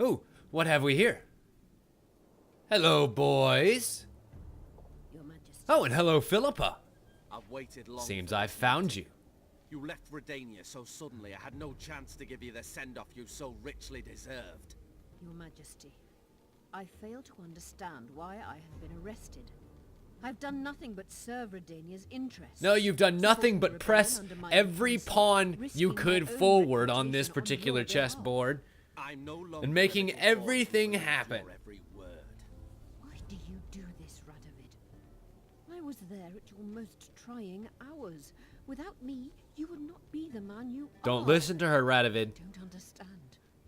Ooh, what have we here? Hello, boys. Your Majesty. Oh, and hello, Philippa. I've waited long. Seems I found you. You left Redania so suddenly I had no chance to give you the send-off you so richly deserved. Your Majesty, I fail to understand why I have been arrested. I've done nothing but serve Redania's interests. No, you've done nothing but press every pawn you could forward on this particular chessboard I'm no longer and making looking everything forward to happen. your every word. Why do you do this, Radovid? I was there at your most trying hours. Without me, you would not be the man you are. Don't listen to her, Radovid. Don't understand.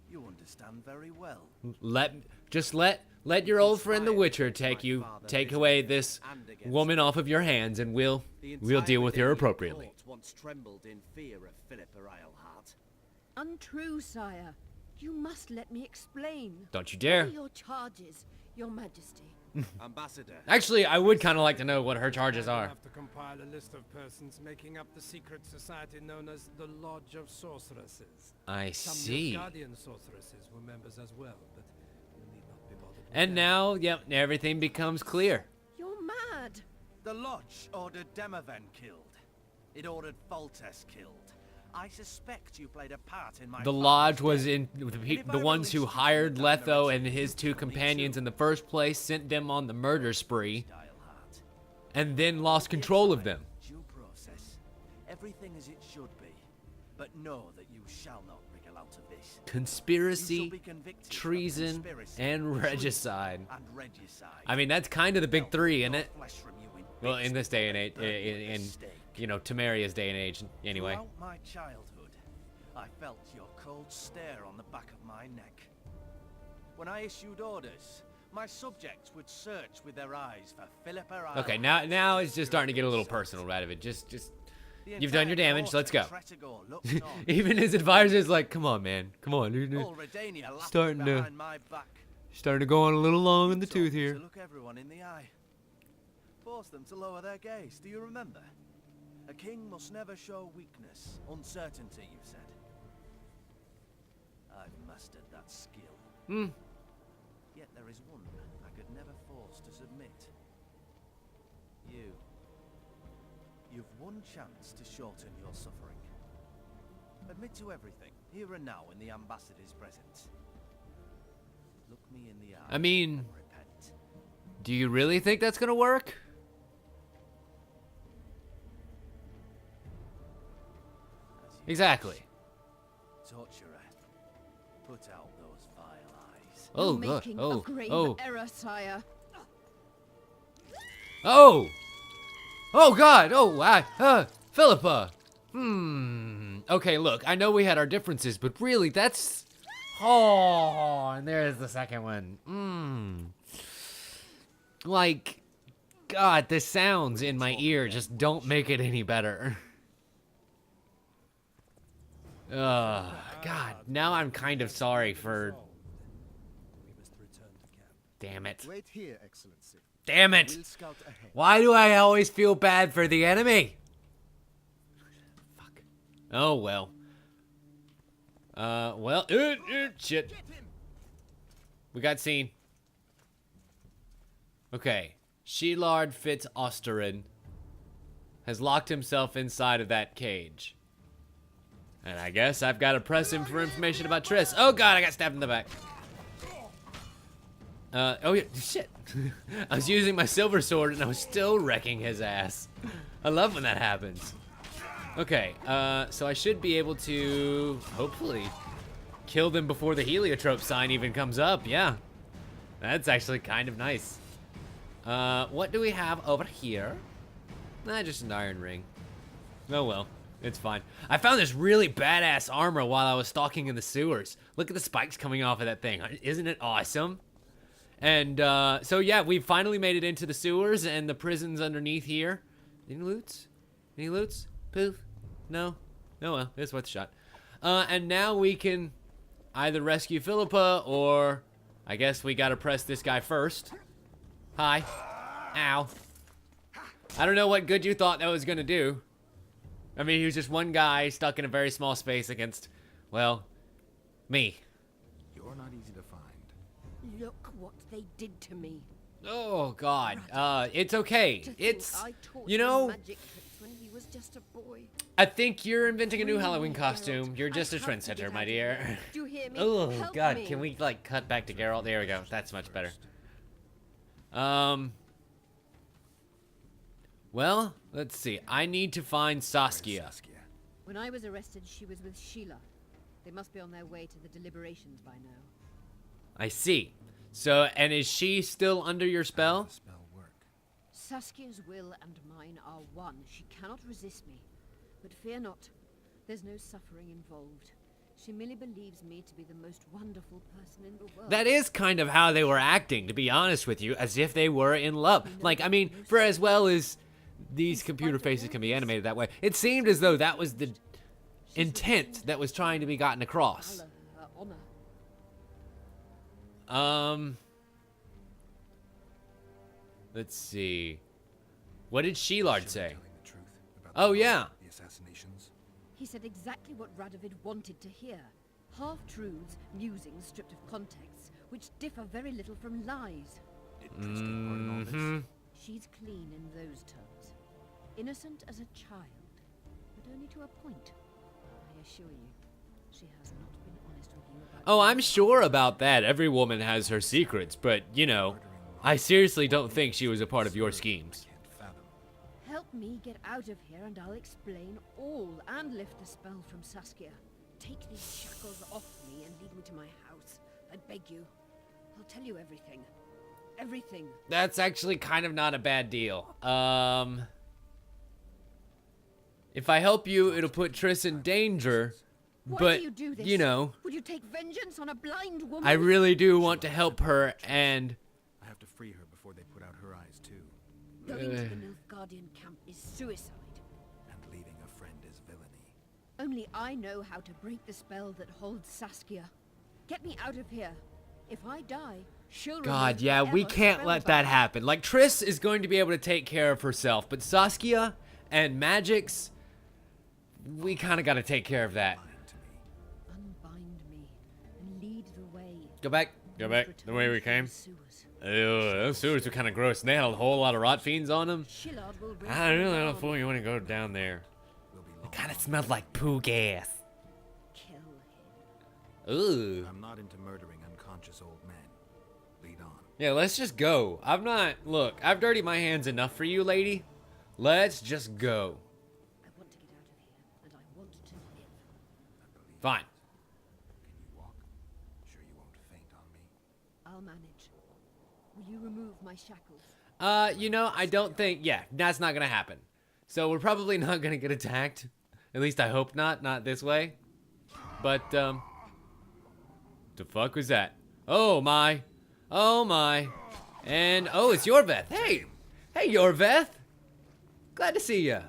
You understand very well. Let your old friend the Witcher take away this woman off of your hands, and we'll deal with her appropriately. Once trembled in fear of Philippa Eilhart. Untrue, sire. You must let me explain. Don't you What dare. are your charges, your Majesty? Ambassador. Actually, I would kind of like to know what her charges I are. have to compile a list of persons making up the secret society known as the Lodge of Sorceresses. I Some see. Guardian sorceresses were members as well, but you need not be bothered with And them. now, yep, everything becomes clear. You're mad. The Lodge ordered Demoven killed. It ordered Foltest killed. I suspect you played a part in my The father's Lodge was death. in the ones who hired Letho and his two companions in the first place, sent them on the murder spree, Eilhart. and then lost control of them. Due process. Everything as it should be. But know that you shall not wriggle out of this. You shall Conspiracy, be convicted of treason, conspiracy, and treason, regicide. and regicide. I mean, that's kind of the big three, isn't No it? flesh from you in Well, bits in this day and age, will burn you at the in stake. you know, Temeria's day and age, anyway. Throughout my childhood, I felt your cold stare on the back of my neck. When I issued orders, my subjects would search with their eyes for Philippa Eilhart. Okay, now it's just starting to get a little personal, Radovid. Just, you've done your damage. Let's go. Even his advisor's like, come on, man, come on, dude. Starting to go on a little long in the tooth here. To look everyone in the eye. Force them to lower their gaze. Do you remember? A king must never show weakness, uncertainty, you said. I've mastered that skill. Yet there is one I could never force to submit. You've one chance to shorten your suffering. Admit to everything, here and now in the ambassador's presence. Look me in the eye. I mean, and repent. do you really think that's gonna work? Exactly. Torturer, put out those vile eyes. Oh, You're God. making a Oh, grave oh, error, sire. oh, oh, God. Oh, Philippa. Okay, look, I know we had our differences, but really, that's. Oh, and there's the second one. Like, God, the sounds in my ear just don't make it any better. God, now I'm kind of sorry for. We must return to camp. Damn it. Wait here, Excellency. Damn it. We'll scout ahead. Why do I always feel bad for the enemy? Fuck. Oh, well. Shit. We got seen. Okay. Sheilard Fitz Osterin has locked himself inside of that cage. And I guess I've got to press him for information about Triss. Oh, God, I got stabbed in the back. Oh, yeah, shit. I was using my silver sword and I was still wrecking his ass. I love when that happens. Okay, so I should be able to, hopefully, kill them before the heliotrope sign even comes up. Yeah, that's actually kind of nice. What do we have over here? Just an iron ring. Oh, well. It's fine. I found this really badass armor while I was stalking in the sewers. Look at the spikes coming off of that thing. Isn't it awesome? And, so yeah, we finally made it into the sewers and the prisons underneath here. Any loots? Any loots? Poof? No? Oh well, it's worth a shot. And now we can either rescue Philippa or I guess we gotta press this guy first. Hi. Ow. I don't know what good you thought that was gonna do. I mean, he was just one guy stuck in a very small space against, well, me. You're not easy easy to find. Look what they did to me. Oh God. It's okay. To think It's, I taught you him know, magic tricks when he was just a boy. I think you're inventing a new Halloween Geralt, costume. You're I just a have to get trendsetter, my out of dear. here. Do you hear me? Oh Help God, me. can we like cut back to Geralt? There we go. That's much better. Well, let's see. I need to find Saskia. When I was arrested, she was with Sheila. They must be on their way to the deliberations by now. I see. So, and is she still under your spell? How does the spell work? Saskia's will and mine are one. She cannot resist me. But fear not. There's no suffering involved. She merely believes me to be the most wonderful person in the world. That is kind of how they were acting, to be honest with you, as if they were in love. Like, I mean, for as well as these computer faces can be animated that way, it seemed as though that was the intent that was trying to be gotten across. Valor, her honor. Let's see. What did Sheilard say? Telling the truth about Oh, the yeah. The assassinations. He said exactly what Radovid wanted to hear. Half-truths, musings stripped of context, which differ very little from lies. Interesting part in all this. She's clean in those terms. Innocent as a child, but only to a point. I assure you, she has not been honest with you about... Oh, I'm sure about that. Every woman has her secrets, but, you know, I seriously don't think she was a part of your schemes. Can't fathom. Help me get out of here and I'll explain all and lift the spell from Saskia. Take these shackles off me and lead me to my house. I beg you. I'll tell you everything. Everything. That's actually kind of not a bad deal. If I help you, it'll put Triss in danger, Why but, do you do this? you know, Would you take vengeance on a blind woman? I really do want to help her, and I have to free her before they put out her eyes too. Going to the Nilfgaardian camp is suicide. And leaving a friend is villainy. Only I know how to break the spell that holds Saskia. Get me out of here. If I die, she'll God, remain yeah, we forever can't let that spellbound. happen. Like, Triss is going to be able to take care of herself, but Saskia and Magix, we kind of got to take care of that. Lying to me. Unbind me and lead the way. Go back. Go back. The way we came. Ew, those sewers were kind of gross, and they had a whole lot of rot fiends on them. Shillard will bring I really don't down. know if you want to go down there. We'll be It long. kind of smelled like poo gas. Kill him. Ooh. I'm not into murdering unconscious old men. Lead on. Yeah, let's just go. I'm not... Look, I've dirtied my hands enough for you, lady. Let's just go. I want to get out of here, and I want to live. I believe. Fine. Can you walk? Sure you won't faint on me? I'll manage. Will you remove my shackles? You know, I don't think... Yeah, that's not gonna happen. So we're probably not gonna get attacked. At least I hope not. Not this way. But, the fuck was that? Oh, my. Oh, my. And, oh, it's Yorveth. Hey! Hey, Yorveth! Glad to see ya.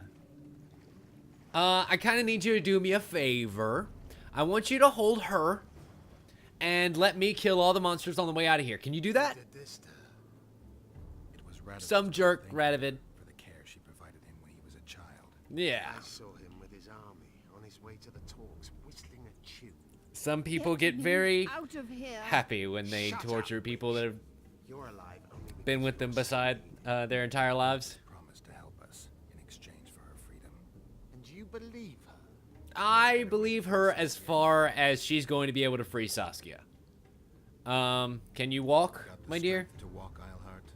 I kind of need you to do me a favor. I want you to hold her and let me kill all the monsters on the way out of here. Can you do that? Did this to... It was Radovid's Some jerk, thing Radovid. for the care she provided him when he was a child. Yeah. I saw him with his army on his way to the talks, whistling a tune. Some people get me very out of here. happy when they Shut torture up. people that have You're alive only because been with them beside their entire lives. Promised to help us in exchange for her freedom. And you believe her? I believe her as far as she's going to be able to free Saskia. Can you walk, Got the my dear? strength to walk, Eilhart?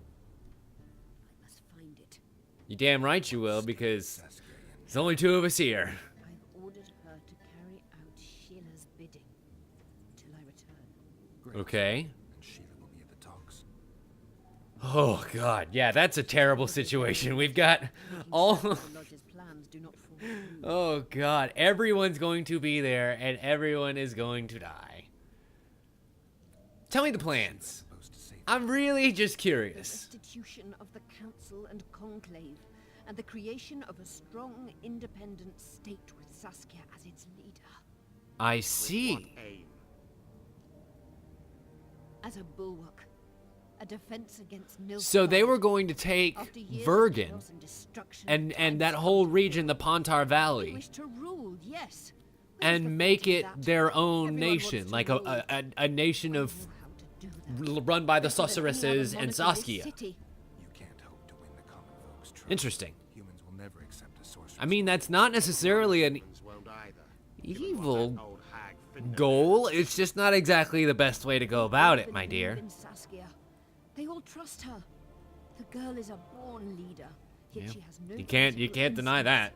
I must find it. You damn right you will, because Saskia and there's only two of us here. I've ordered her to carry out Sheila's bidding till I return. Great. Okay. And Sheila will be at the talks. Oh, God. Yeah, that's a terrible situation. We've got all... The Lodge's plans do not fall through. Oh, God. Everyone's going to be there, and everyone is going to die. Tell me the plans. Supposed to save I'm really just The curious. restitution of the council and conclave, and the creation of a strong, independent state with Saskia as its leader. I What see. aim? As a bulwark, a defense against Nilfgaard. So they were going to take After years of Vergen chaos and destruction, and time that has whole come to region, the fall. Pontar They Valley. wish to rule, yes, and make it their own nation, like a nation of run by the sorceresses and Saskia. You can't hope to win the common folks' trust. Interesting. Humans will never accept a sorceress. I mean, that's not necessarily an Humans won't either. Given what evil that old hag Finnegan goal. It's just not exactly the best way to go about it, my dear. In Saskia. They all trust her. The girl is a born leader, yet Yeah. she has no You political can't deny that.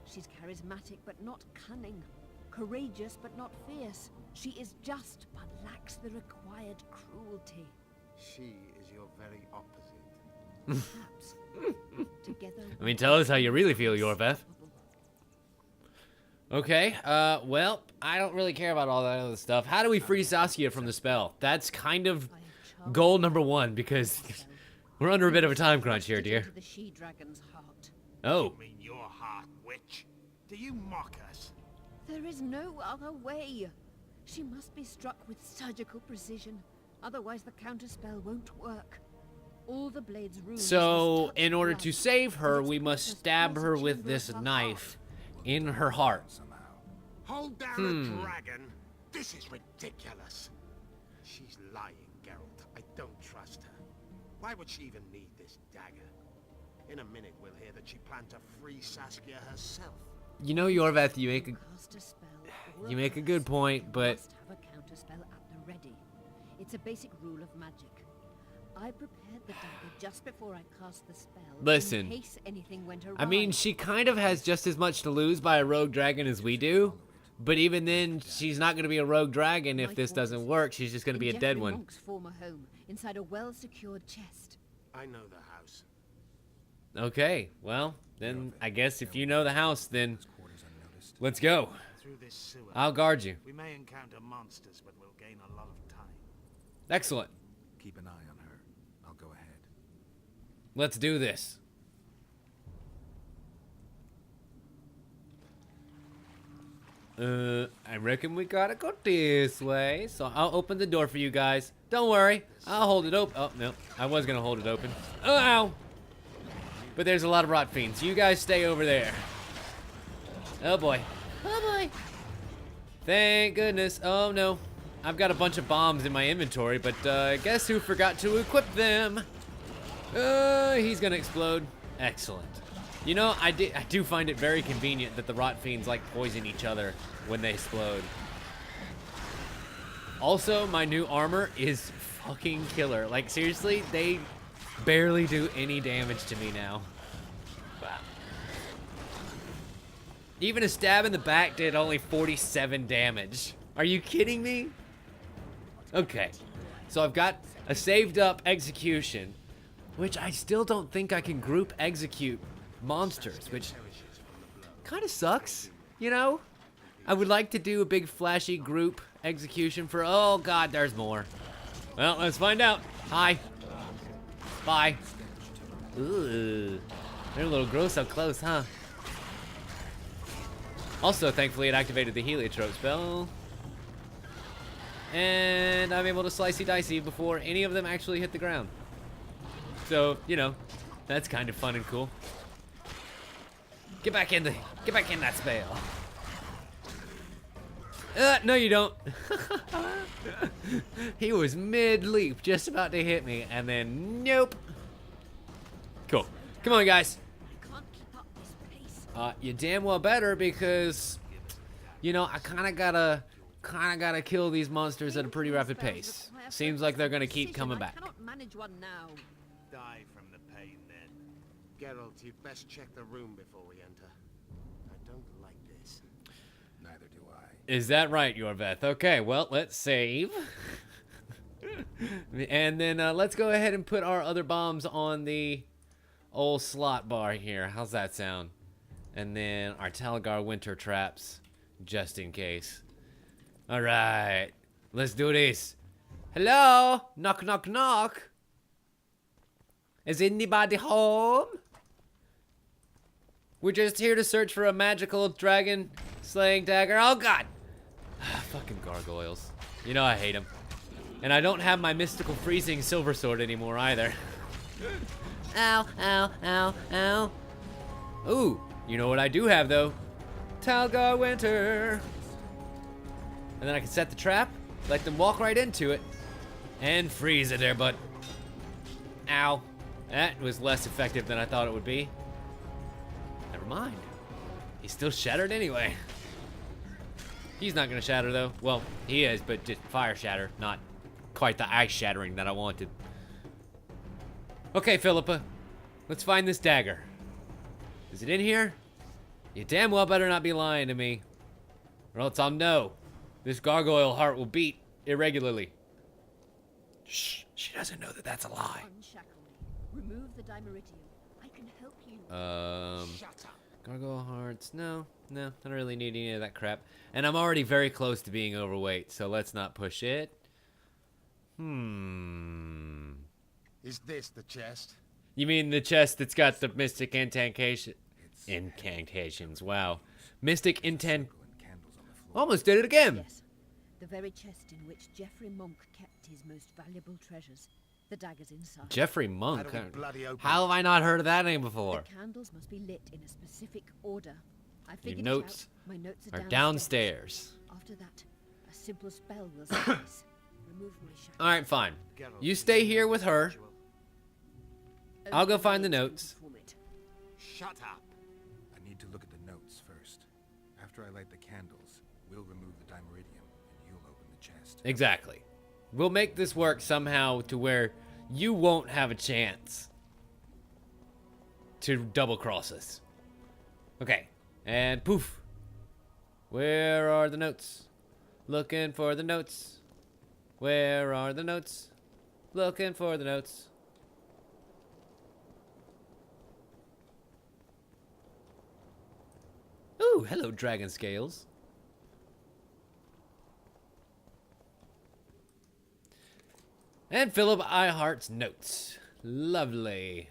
She's charismatic but not cunning, courageous but not fierce. She is just but lacks the required cruelty. She is your very opposite. Perhaps together. I mean, tell us how you really feel, Yorveth. Okay, well, I don't really care about all that other stuff. How do we free Saskia from the spell? That's kind of goal number one, because we're under a bit of a time crunch here, dear. The she-dragon's heart. Oh, You mean your heart, witch? Do you mock us? There is no other way. She must be struck with surgical precision, otherwise the counterspell won't work. All the blade's runes so must touch in order blood, to save her, and its we must purpose stab fills her the with chamber this of her knife heart. in her heart. Somehow. Hold down a dragon? This is ridiculous. She's lying, Geralt. I don't trust her. Why would she even need this dagger? In a minute, we'll hear that she planned to free Saskia herself. You know, Yorveth, you Cast a spell or you make a curse, good point, you but must have a counterspell at the ready. It's a basic rule of magic. I prepared the dagger just before I cast the spell. Listen, in case anything went awry. I mean, she kind of has just as much to lose by a rogue dragon as we do. But even then, she's not going to be a rogue dragon if this doesn't work. She's just going to be a dead one. Monk's former home, inside a well-secured chest. I know the house. Okay, well, then I guess if you know the house, then Quarters unnoticed. let's go. Through this sewer. I'll guard you. We may encounter monsters, but we'll gain a lot of time. Excellent. Keep an eye on her. I'll go ahead. Let's do this. I reckon we gotta go this way. So I'll open the door for you guys. Don't worry, I'll hold it open. Oh, no, I was gonna hold it open. Oh, ow! But there's a lot of rot fiends. You guys stay over there. Oh boy. Oh boy. Thank goodness. Oh no. I've got a bunch of bombs in my inventory, but guess who forgot to equip them? He's gonna explode. Excellent. You know, I do find it very convenient that the rot fiends like poison each other when they explode. Also, my new armor is fucking killer. Like, seriously, they barely do any damage to me now. Wow. Even a stab in the back did only 47 damage. Are you kidding me? Okay, so I've got a saved up execution, which I still don't think I can group execute monsters, which kind of sucks, you know? I would like to do a big flashy group execution for, oh god, there's more. Well, let's find out. Hi. Bye. Ooh, they're a little gross up close, huh? Also, thankfully, it activated the heliotrope spell. And I'm able to slicey dicey before any of them actually hit the ground. So, you know, that's kind of fun and cool. Get back in that spell. No you don't. He was mid-leap, just about to hit me, and then nope. Cool. Come on, guys. Can't keep up this pace. You damn well better, because, you know, I kind of gotta kill these monsters at a pretty rapid pace. Seems like they're gonna keep coming back. I cannot manage one now. Die from the pain, then. Geralt, you'd best check the room before we enter. I don't like this. Neither do I. Is that right, Yorveth? Okay, well, let's save. And then let's go ahead and put our other bombs on the old slot bar here. How's that sound? And then our Talgar winter traps, just in case. All right, let's do this. Hello? Knock, knock, knock. Is anybody home? We're just here to search for a magical dragon slaying dagger. Oh god! Fucking gargoyles. You know I hate them. And I don't have my mystical freezing silver sword anymore either. Ow, ow, ow, ow. Ooh, you know what I do have though? Talgar Winter. And then I can set the trap, let them walk right into it, and freeze it there, bud. Ow. That was less effective than I thought it would be. Never mind. He's still shattered anyway. He's not gonna shatter though. Well, he is, but just fire shatter, not quite the ice shattering that I wanted. Okay, Philippa. Let's find this dagger. Is it in here? You damn well better not be lying to me. Or else I'll know. This gargoyle heart will beat irregularly. Shh, she doesn't know that that's a lie. Unshackle me. Remove the dimeridium. I can help you. Shut up. Gargoyle hearts, no, I don't really need any of that crap. And I'm already very close to being overweight, so let's not push it. Is this the chest? You mean the chest that's got the mystic incantations, wow. Mystic intent. Almost did it again. Yes. The very chest in which Geoffrey Monk kept his most valuable treasures. The dagger's inside. Geoffrey Monk. How do we bloody open How have I not heard of that name before? The candles must be lit in a specific order. I figured Your notes it out. My notes are are downstairs. After that, a simple spell will suffice. Remove my shackles. Alright, fine. You stay here with her. I'll go find the notes. Shut up. I need to look at the notes first. After I light the candles, we'll remove the dimeridium, and you'll open the chest. Exactly. We'll make this work somehow to where you won't have a chance to double cross us. Okay. And poof. Where are the notes? Looking for the notes. Where are the notes? Looking for the notes. Ooh, hello, dragon scales. And Philip Eilhart's notes. Lovely.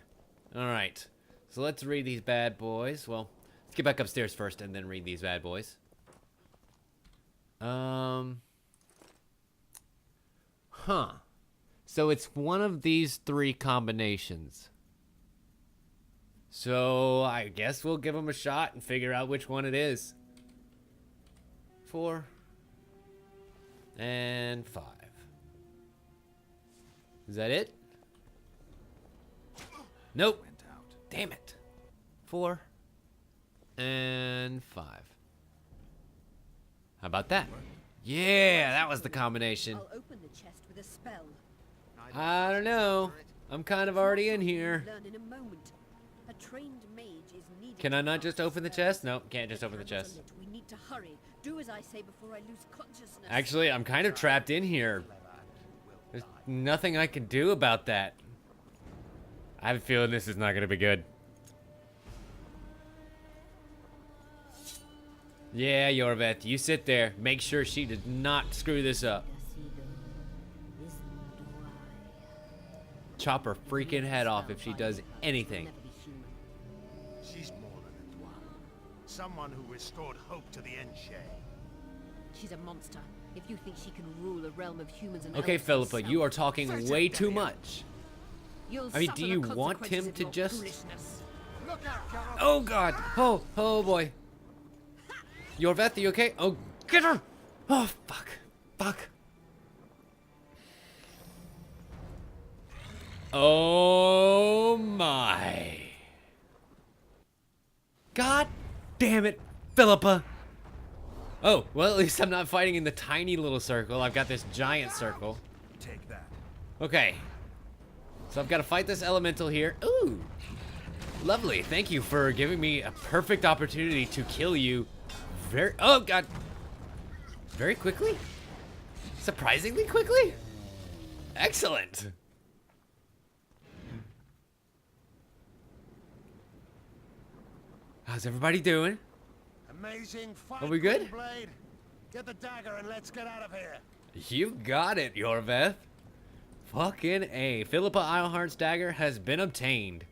Alright. So let's read these bad boys. Well, let's get back upstairs first and then read these bad boys. Huh. So it's one of these three combinations. So I guess we'll give them a shot and figure out which one it is. 4 and 5. Is that it? Nope. Went out. Damn it. 4 and 5. How about that? Yeah, that was the combination. I'll open the chest with a spell. I don't know. I'm kind of already in here. Learn in a moment. A trained mage is needed. Can I not just open the chest? No, can't just open the candles chest. are lit. We need to hurry. Do as I say before I lose consciousness. Actually, I'm kind of trapped in here. There's nothing I can do about that. I have a feeling this is not going to be good. Yeah, Yorveth, you sit there. Make sure she does not screw this up. Chop her freaking head off if she does anything. She's more than a dwarf. Someone who restored hope to the Enche. She's a monster. If you think she can rule a realm of humans and Okay, elves Philippa, herself, you are talking way too much. you'll I mean, suffer do the you want consequences him of to your just... foolishness. Look out, Geralt. Oh, God. Oh, boy. Yorveth, you okay? Oh, get her! Oh, fuck. Fuck. Oh, my. God damn it, Philippa. Oh, well, at least I'm not fighting in the tiny little circle. I've got this giant circle. Take that. Okay. So I've got to fight this elemental here. Ooh. Lovely. Thank you for giving me a perfect opportunity to kill you very... Oh, God. Very quickly? Surprisingly quickly? Excellent. How's everybody doing? Amazing fight. Are we good? Blade. Get the dagger and let's get out of here. You got it, Yorveth. Fucking A. Philippa Eilhart's dagger has been obtained.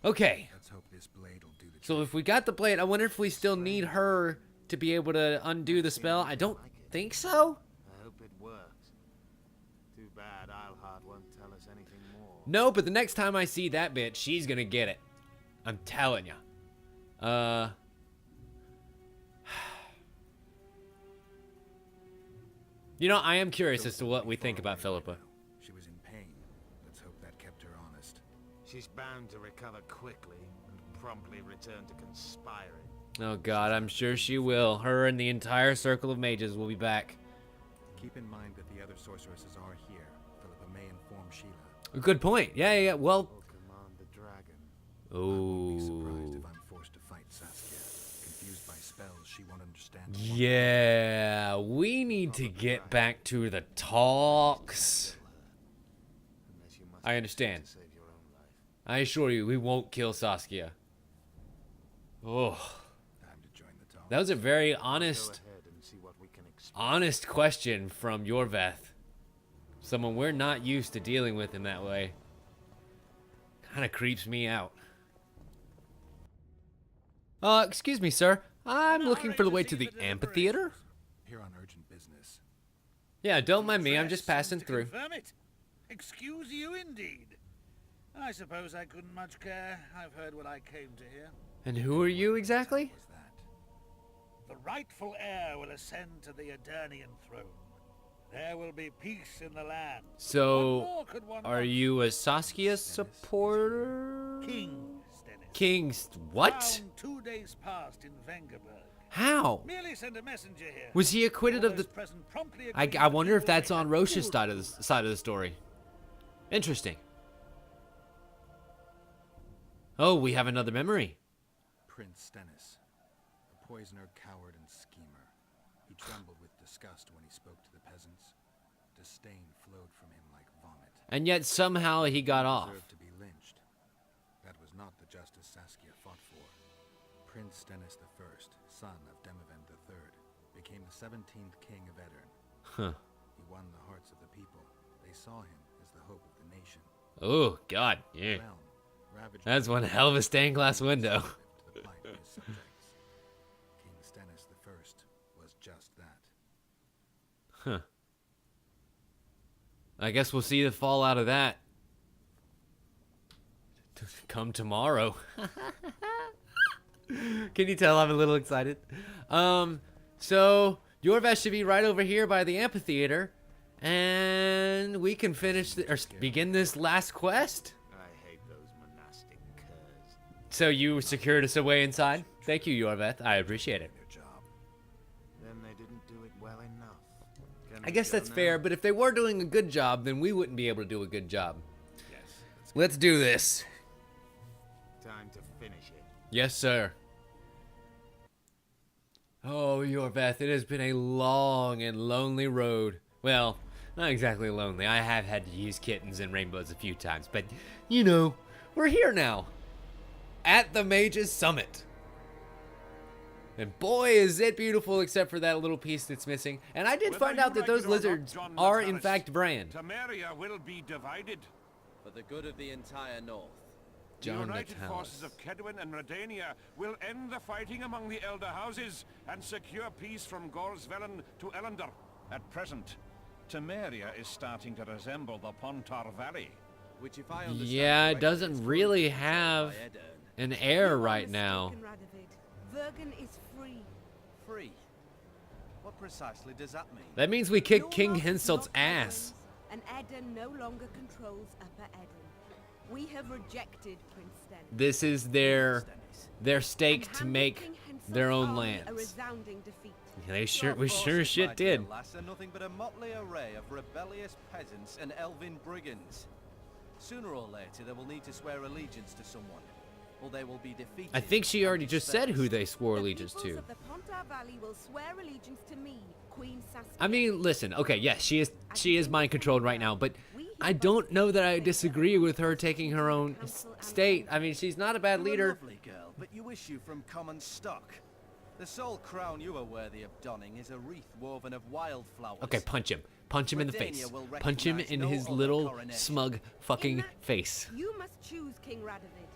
Okay. Let's hope this blade will do the So if we got the blade, I wonder if we still need her to be able to undo the spell. I don't think so. I hope it works. Too bad Eilhart won't tell us anything more. No, but the next time I see that bitch, she's gonna get it. I'm telling ya. You know, I am curious as to what we think about Philippa. She was in pain. Let's hope that kept her honest. She's bound to recover quickly and promptly return to conspiring. Oh god, I'm sure she will. Her and the entire circle of mages will be back. Keep in mind that the other sorceresses are here. Philippa may inform Sheila. Good point. Yeah. Well. Oh, command the dragon. I won't be surprised Oh. if I'm forced to fight Saskia. Confused by spells she won't understand. Yeah, we need to get back to the talks. Unless you must I understand. to save your own life. I assure you, we won't kill Saskia. Oh, Time to join the talk. that was a very Go honest ahead and see what we can expect. honest question from Yorveth. Someone we're not used to dealing with in that way. Kind of creeps me out. Excuse me, sir. I'm looking for the way to the amphitheater. Here on urgent business. Yeah, don't mind me. I'm just passing through. Confirm it. Excuse you indeed. I suppose I couldn't much care. I've heard what I came to hear. And who are you exactly? Was that? The rightful heir will ascend to the Eternian throne. There will be peace in the land. What So, more could one are want? you a Saskia supporter? King Stennis? King's what? Found 2 days past in Vengerberg. How? Merely send a messenger here. Was he acquitted All of the? those present promptly I agreed wonder if that that's they on had Roche's good side of the story. Interesting. Oh, we have another memory. Prince Stennis. A poisoner, coward, and schemer. He trembled with disgust when he spoke to the peasants. Disdain flowed from him like vomit. And yet somehow he got off. Deserved to be lynched. That was not the justice Saskia fought for. Prince Stennis I, son of Demavend III, became the 17th king of Edirn. Huh. He won the hearts of the people. They saw him as the hope of the nation. Oh, God. Yeah. The realm, ravaged That's by one hell of a stained glass window. to the plight of his subjects. King Stennis I was just that. Huh. I guess we'll see the fallout of that. Come tomorrow. Can you tell I'm a little excited? So Yorveth should be right over here by the amphitheater, and we can finish or begin this last quest. I hate those monastic curs. So you secured us a way inside. Thank you, Yorveth. I appreciate it. Their job. Then they didn't do it well enough. Can I we guess go that's now? fair, but if they were doing a good job, then we wouldn't be able to do a good job. Yes. Let's do this. Time to finish it. Yes, sir. Oh, Yorveth, it has been a long and lonely road. Well, not exactly lonely. I have had to use kittens and rainbows a few times, but, you know, we're here now. At the Mages Summit. And boy, is it beautiful, except for that little piece that's missing. And I did find out that those lizards are, in fact, Bran. Temeria will be divided. For the good of the entire North. The John united Natalis. forces of Kedwin and Redania will end the fighting among the elder houses and secure peace from Gorsvelen to Ellender. At present, Temeria is starting to resemble the Pontar Valley. Which, if I understand Yeah, it correctly, doesn't is really controlled have by Edirn. an heir You are right now. mistaken, Radovid. Vergen is free. Free. What precisely does that mean? That means we kick Your King master's Henselt's not ass. Edwin's, and Edirn no longer controls Upper Edirn. We have rejected Prince Stennis. This is their stake And to handed make King Henselt's their own army lands. A resounding defeat. Yeah, we Your sure as forces, shit my dear did. lass, are nothing but a motley array of rebellious peasants and elven brigands. Sooner or later, they will need to swear allegiance to someone, or they will be defeated. I think she and already just said who dispersed. they swore The allegiance peoples to. of the Pontar Valley will swear allegiance to me, Queen Saskia. I mean, listen, okay, yes, she is mind controlled right now, but I don't know that I disagree with her taking her own state. I mean, she's not a bad You're a leader. lovely girl, but you issue from common stock. The sole crown you are worthy of donning is a wreath woven of wildflowers. Okay, punch him. Punch him in the Redania face. will Punch him recognize in no his other little coronation. smug In fucking that face. You must choose, King Radovid.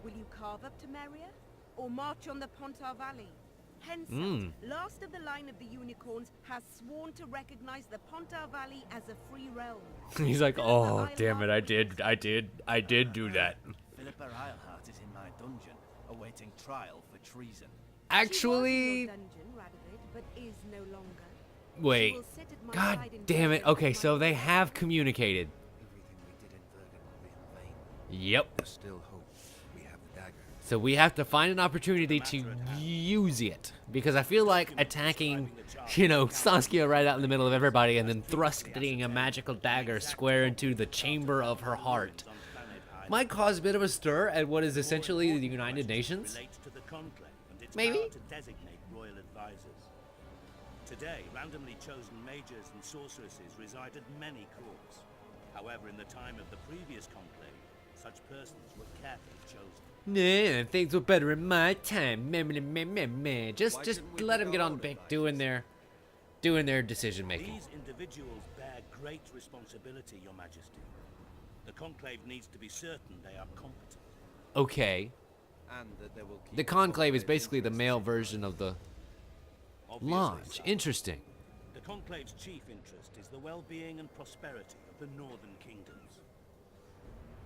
Will you carve up Temeria, or march on the Pontar Valley? Henselt, last of the line of the unicorns, has sworn to recognize the Pontar Valley as a free realm. He's like, Philippa oh, damn it, Eilhart I did do that. Philippa Eilhart is in my dungeon, awaiting trial for treason. She was in Actually, your dungeon, Radovid, but is no longer. Wait. will sit at my God side in damn it. victory Okay, my so they lord. have communicated. Everything we did in Bergen will be in vain. Yep. There's still hope. We have the dagger. So we have to find an opportunity to use it. Because I feel like attacking, you know, Saskia right out in the middle of everybody and then thrusting a magical dagger square into the chamber of her heart might cause a bit of a stir at what is essentially the United Nations. Relates to the conclave and its Maybe. power to designate royal advisors. Today, randomly chosen mages and sorceresses reside at many courts. However, in the time of the previous conclave, such persons were carefully chosen. Nah, things were better in my time. Meh, meh, meh, meh, meh. Just let them get on back doing their decision making. These individuals bear great responsibility, Your Majesty. The conclave needs to be certain they are competent. Okay. And that they will keep The conclave is basically the male version of the Obviously lodge. so. Interesting. The conclave's chief interest is the well-being and prosperity of the northern kingdoms.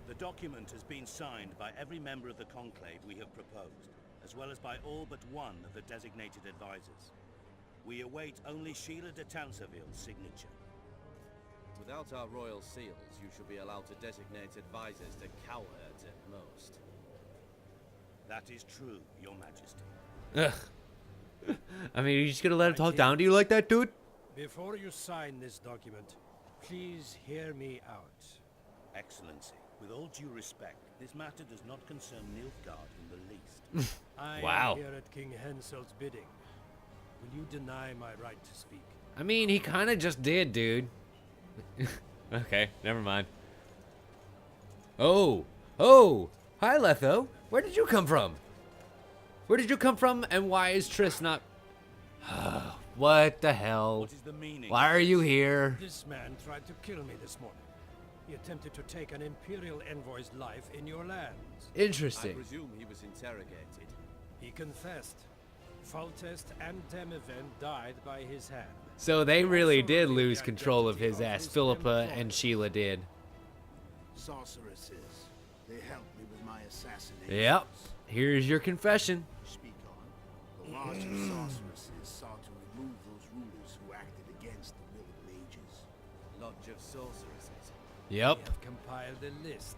The document has been signed by every member of the conclave we have proposed, as well as by all but one of the designated advisors. We await only Sheila de Tanseville's signature. Without our royal seals, you should be allowed to designate advisors to cowards at most. That is true, Your Majesty. Ugh. I mean, you just gonna let him talk down to you like that, dude? Before you sign this document, please hear me out. Excellency, with all due respect, this matter does not concern Nilfgaard in the least. I Wow. am here at King Hensel's bidding. Will you deny my right to speak? I mean, he kind of just did, dude. Okay, never mind. Oh, hi, Letho. Where did you come from? Where did you come from, and why is Triss not... What the hell? What is the meaning? Why are you here? This man tried to kill me this morning. He attempted to take an Imperial envoy's life in your lands. I Interesting. presume he was interrogated. He confessed. Foltest and Demiven died by his hand. So they really did lose control of his ass. Philippa and Sheila did. Sorceresses. They helped me with my assassination. Yep. Here's your confession. Speak on. The Lodge of Sorceresses sought to remove those rulers who acted against the will of mages. Lodge of sorceresses. Yep. We have compiled a list.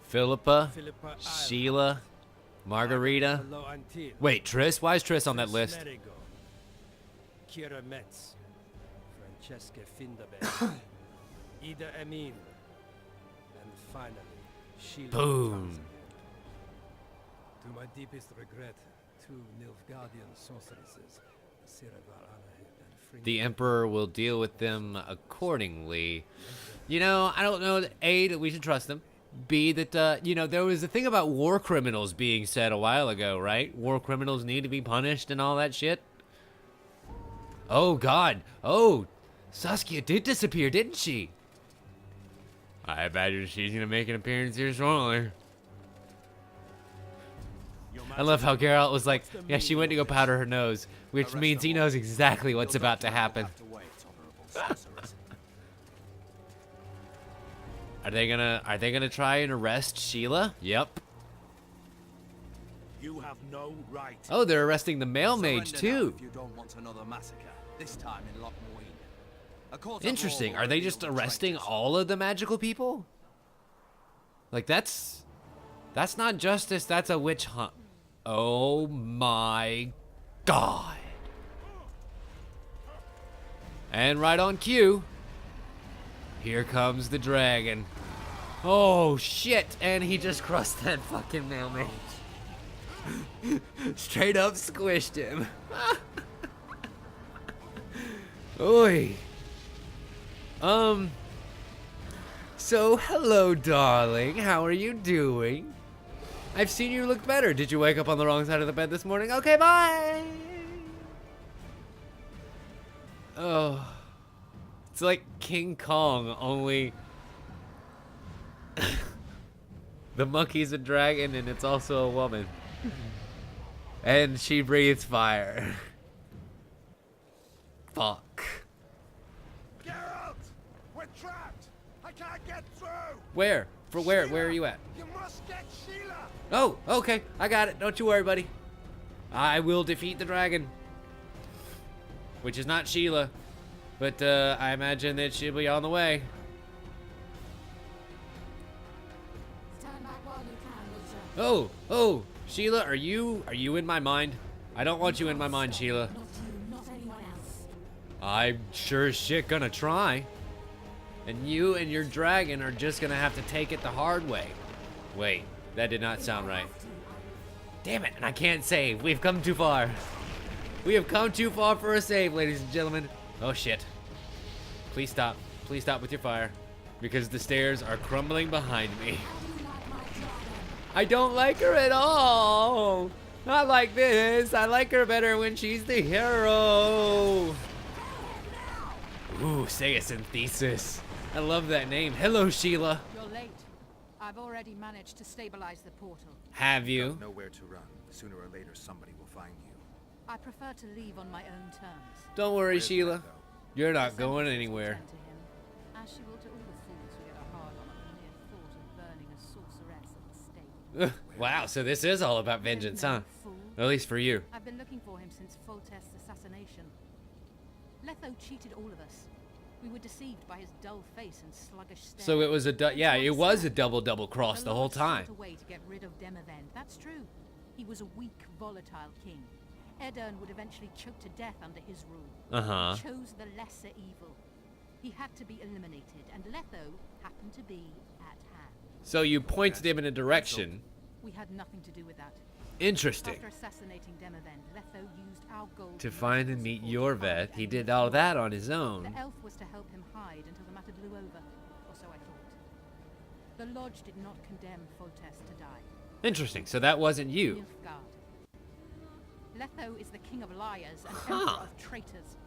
Philippa, Philippa Isle, Sheila, Margarita. Lo Antil, Wait, Triss? Why is Triss on that list? Merigo, Kira Metz, Francesca Findaber, Ida Emil, and finally, Sheila Boom. Tanzania. To my deepest regret, two Nilfgaardian sorceresses, Siravar Anahit and Fring. The Emperor will deal with them accordingly. You know, I don't know, A, that we should trust them. B, that, you know, there was a thing about war criminals being said a while ago, right? War criminals need to be punished and all that shit. Oh, God. Oh, Saskia did disappear, didn't she? I imagine she's going to make an appearance here shortly. I love how Geralt was like, yeah, she went to go powder her nose, which means he knows exactly what's about to happen. Are they gonna try and arrest Sheila? Yep. You have no right. Oh, they're arresting the male mage Surrender now too. if you don't want another massacre, this time in Lochmoine. A court of Interesting. law Are will they deal just with arresting traitors. all of the magical people? Like that's not justice, that's a witch hunt. Oh my God. And right on cue, here comes the dragon. Oh shit, and he just crushed that fucking male mage. Straight up squished him. Oi. So hello, darling. How are you doing? I've seen you look better. Did you wake up on the wrong side of the bed this morning? Okay, bye. Oh. It's like King Kong, only the monkey's a dragon and it's also a woman. And she breathes fire. Fuck. Geralt! We're trapped! I can't get through! Where? For where? Where are you at? You must get Sheila! Oh, okay. I got it. Don't you worry, buddy. I will defeat the dragon. which is not Sheila, but I imagine that she'll be on the way. Oh, Sheila, are you in my mind? I don't want you in my mind, Sheila. I'm sure as shit gonna try. And you and your dragon are just gonna have to take it the hard way. Wait, that did not sound right. Damn it, and I can't save. We've come too far. We have come too far for a save, ladies and gentlemen. Oh shit. Please stop. Please stop with your fire. Because the stairs are crumbling behind me. I don't like her at all. Not like this. I like her better when she's the hero. Ooh, say a synthesis. I love that name. Hello, Sheila. You're late. I've already managed to stabilize the portal. Have you? Don't know where to run. Sooner or later, somebody will find you. I prefer to leave on my own terms. Don't worry, Where's Sheila. Leto? You're not going anywhere. To him, as she will to all the fools who get a hard on at the mere thought of burning a sorceress at the stake. Wow, so this is all about vengeance, huh? Fool. At least for you. I've been looking for him since Foltest's assassination. Letho cheated all of us. We were deceived by his dull face and sluggish stare. So it was it was a double cross the whole time. A way to get rid of Demavend. That's true. He was a weak, volatile king. Edirn would eventually choke to death under his rule. Uh-huh. He chose the lesser evil. He had to be eliminated, and Letho happened to be at hand. So you pointed him in a direction. We had nothing to do with that. Interesting. After assassinating Demavend, Letho used our gold To find and meet Yorveth, he did all that on his own. The elf was to help him hide until the matter blew over, or so I thought. The Lodge did not condemn Foltest to die. Interesting. So that wasn't you. Nilfgaard. Letho is the king of liars and emperor of traitors.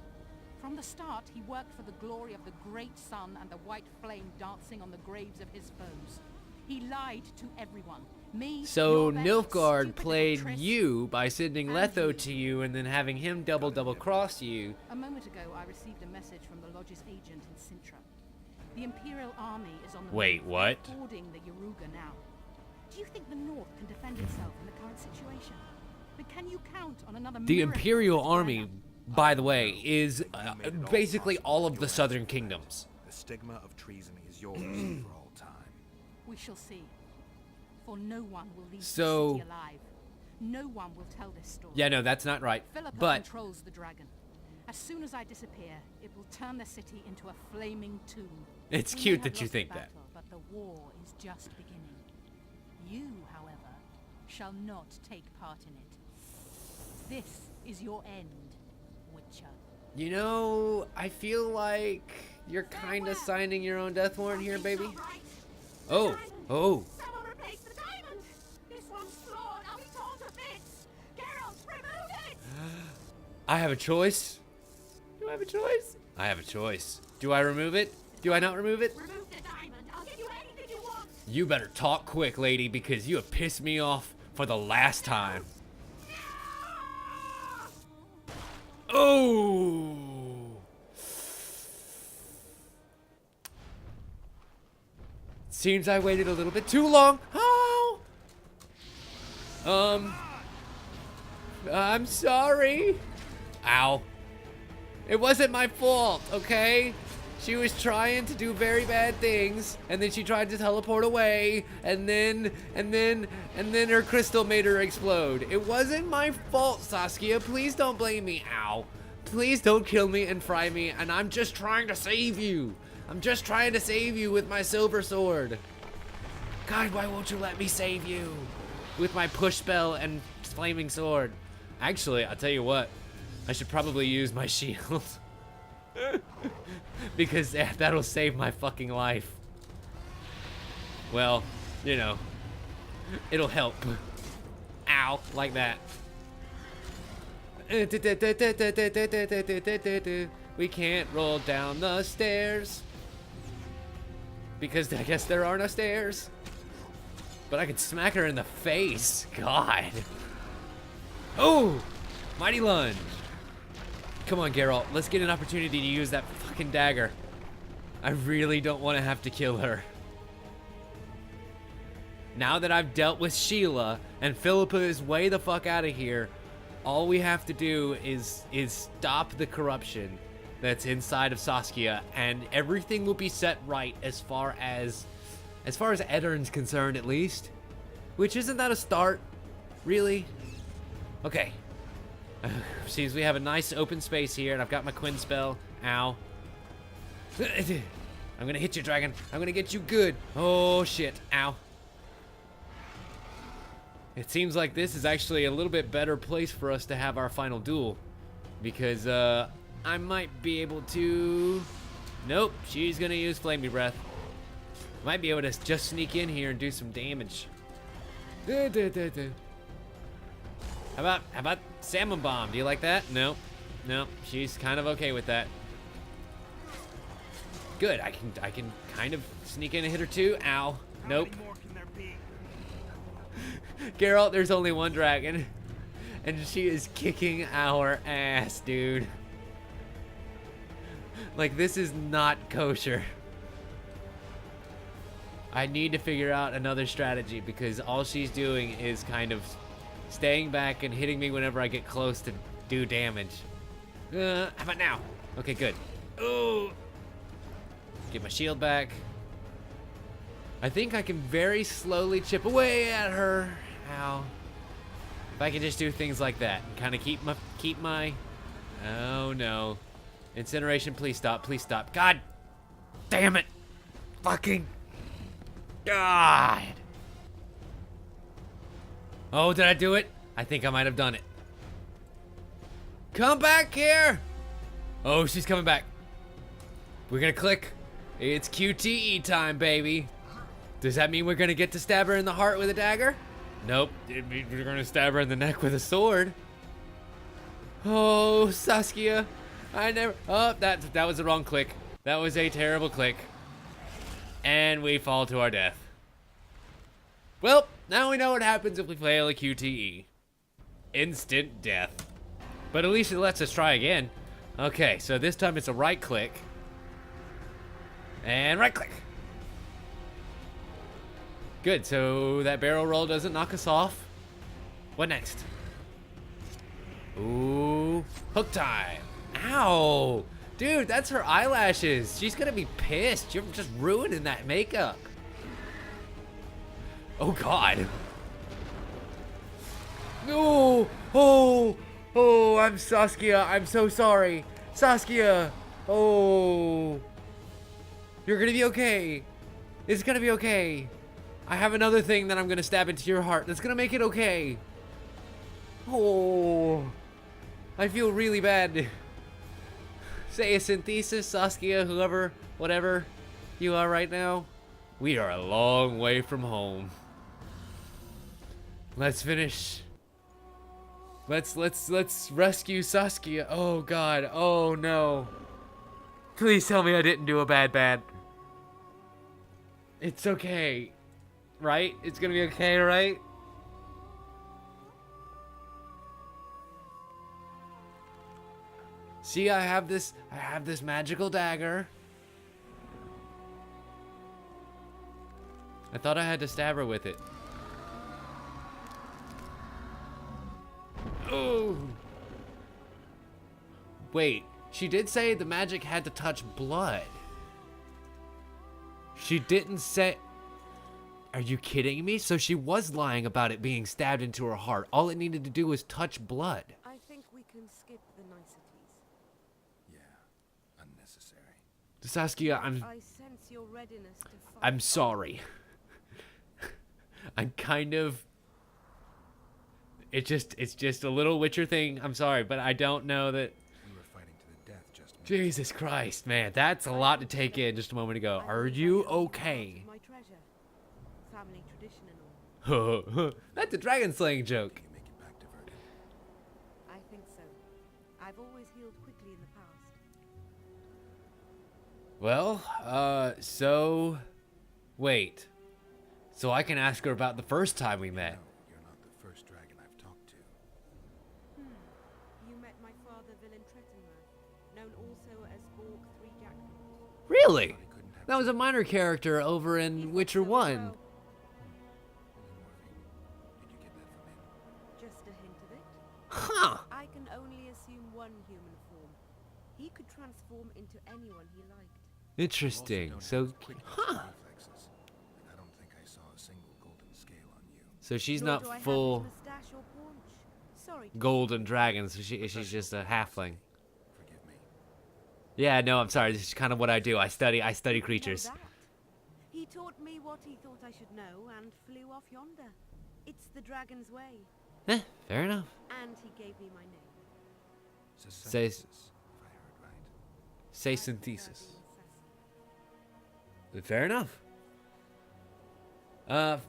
From the start, he worked for the glory of the great sun and the white flame dancing on the graves of his foes. He lied to everyone. Me, So Yorveth, Nilfgaard stupid played Triss, you by sending and Letho you. to you and then having him double cross you. A moment ago, I received a message from the Lodge's agent in Sintra. The Imperial army is on the Wait, move, what? boarding the Yaruga now. Do you think the North can defend itself in the current situation? But can you count on another The miracle Imperial to army, Brenna? by the way, is basically all of the southern kingdoms. The stigma of treason is yours for all time. We shall see. For no one will leave So- the city alive. No one will tell this story. Yeah, no, that's not right. Philippa But controls the dragon. As soon as I disappear, it will turn the city into a flaming tomb. it's We may cute have that you lost the think that. battle, but the war is just beginning. You, however, shall not take part in it. This is your end, Witcher. You know, I feel like you're kind of signing your own death warrant here, baby. Oh. Someone replace the diamond! This one's flawed! I'll be torn to bits! Geralt, remove it! I have a choice. Do I have a choice? I have a choice. Do I remove it? Do I not remove it? Remove the diamond! I'll give you anything you want! You better talk quick, lady, because you have pissed me off for the last time. Oh! Seems I waited a little bit too long. Oh! I'm sorry. Ow. It wasn't my fault, okay? She was trying to do very bad things, and then she tried to teleport away, and then her crystal made her explode. It wasn't my fault, Saskia. Please don't blame me. Ow. Please don't kill me and fry me, and I'm just trying to save you. I'm just trying to save you with my silver sword. God, why won't you let me save you? With my push spell and flaming sword. Actually, I'll tell you what. I should probably use my shield. Because that'll save my fucking life. Well, you know. It'll help. Ow, like that. We can't roll down the stairs. Because I guess there are no stairs. But I could smack her in the face. God. Oh! Mighty lunge. Come on, Geralt. Let's get an opportunity to use that fucking dagger. I really don't want to have to kill her. Now that I've dealt with Sheila and Philippa is way the fuck out of here, all we have to do is stop the corruption that's inside of Saskia, and everything will be set right as far as Eddern's concerned, at least. Which, isn't that a start? Really? Okay. Seems we have a nice open space here, and I've got my Quinn spell. Ow. I'm gonna hit you, dragon. I'm gonna get you good. Oh, shit. Ow. It seems like this is actually a little bit better place for us to have our final duel. Because, I might be able to... Nope, she's gonna use Flamey Breath. Might be able to just sneak in here and do some damage. How about Salmon Bomb? Do you like that? Nope. Nope, she's kind of okay with that. Good, I can kind of sneak in and hit her too. Ow. Nope. Geralt, there's only one dragon. And she is kicking our ass, dude. Like, this is not kosher. I need to figure out another strategy because all she's doing is kind of staying back and hitting me whenever I get close to do damage. How about now? Okay, good. Ooh. Get my shield back. I think I can very slowly chip away at her. Ow. If I can just do things like that and kind of keep my... Oh no. Incineration, please stop, please stop. God damn it. Fucking God. Oh, did I do it? I think I might have done it. Come back here. Oh, she's coming back. We're gonna click. It's QTE time, baby. Does that mean we're gonna get to stab her in the heart with a dagger? Nope. It means we're gonna stab her in the neck with a sword. Oh, Saskia. I never... Oh, that was the wrong click. That was a terrible click. And we fall to our death. Well, now we know what happens if we fail a QTE. Instant death. But at least it lets us try again. Okay, so this time it's a right click. And right click. Good, so that barrel roll doesn't knock us off. What next? Ooh, hook time. Ow. Dude, that's her eyelashes. She's gonna be pissed. You're just ruining that makeup. Oh, God. No. Oh, I'm Saskia. I'm so sorry. Saskia. Oh. You're gonna be okay. It's gonna be okay. I have another thing that I'm gonna stab into your heart that's gonna make it okay. Oh. I feel really bad. Say a synthesis, Saskia, whoever, whatever you are right now. We are a long way from home. Let's finish. Let's rescue Saskia. Oh, God. Oh, no. Please tell me I didn't do a bad. It's okay. Right? It's gonna be okay, right? See, I have this magical dagger. I thought I had to stab her with it. Oh. Wait, she did say the magic had to touch blood. She didn't say... Are you kidding me? So she was lying about it being stabbed into her heart. All it needed to do was touch blood. I think we can skip the niceties. Yeah, unnecessary. Saskia, I sense your readiness to fight. I'm sorry. I'm kind of... It's just a little Witcher thing. I'm sorry, but I don't know that... We were fighting to the death just a moment. Jesus Christ, man. That's a lot to take in just a moment ago. Are you okay? My treasure. Family tradition and all. That's a dragon slaying joke. Can you make it back to Verdun? I think so. I've always healed quickly in the past. Well, so... Wait. So I can ask her about the first time we met. No, you're not the first dragon I've talked to. You met my father, Villain Trettenmer, known also as Borg 3 Jackdaws. Really? That was a minor character over in Witcher 1. Did you get that from him? Just a hint of it. Huh. I can only assume one human form. He could transform into anyone he liked. Interesting. So, huh. Reflexes, and I don't think I saw a single golden scale on you. So she's Nor not do I have full his mustache or paunch. Sorry. golden dragon, so she's just a halfling. Forgive me. Yeah, no, I'm sorry. This is kind of what I do. I study Know creatures. that? He taught me what he thought I should know and flew off yonder. It's the dragon's way. Fair enough. And he gave me my name. Say- Synthesis, if I heard right. Say synthesis. Fair enough.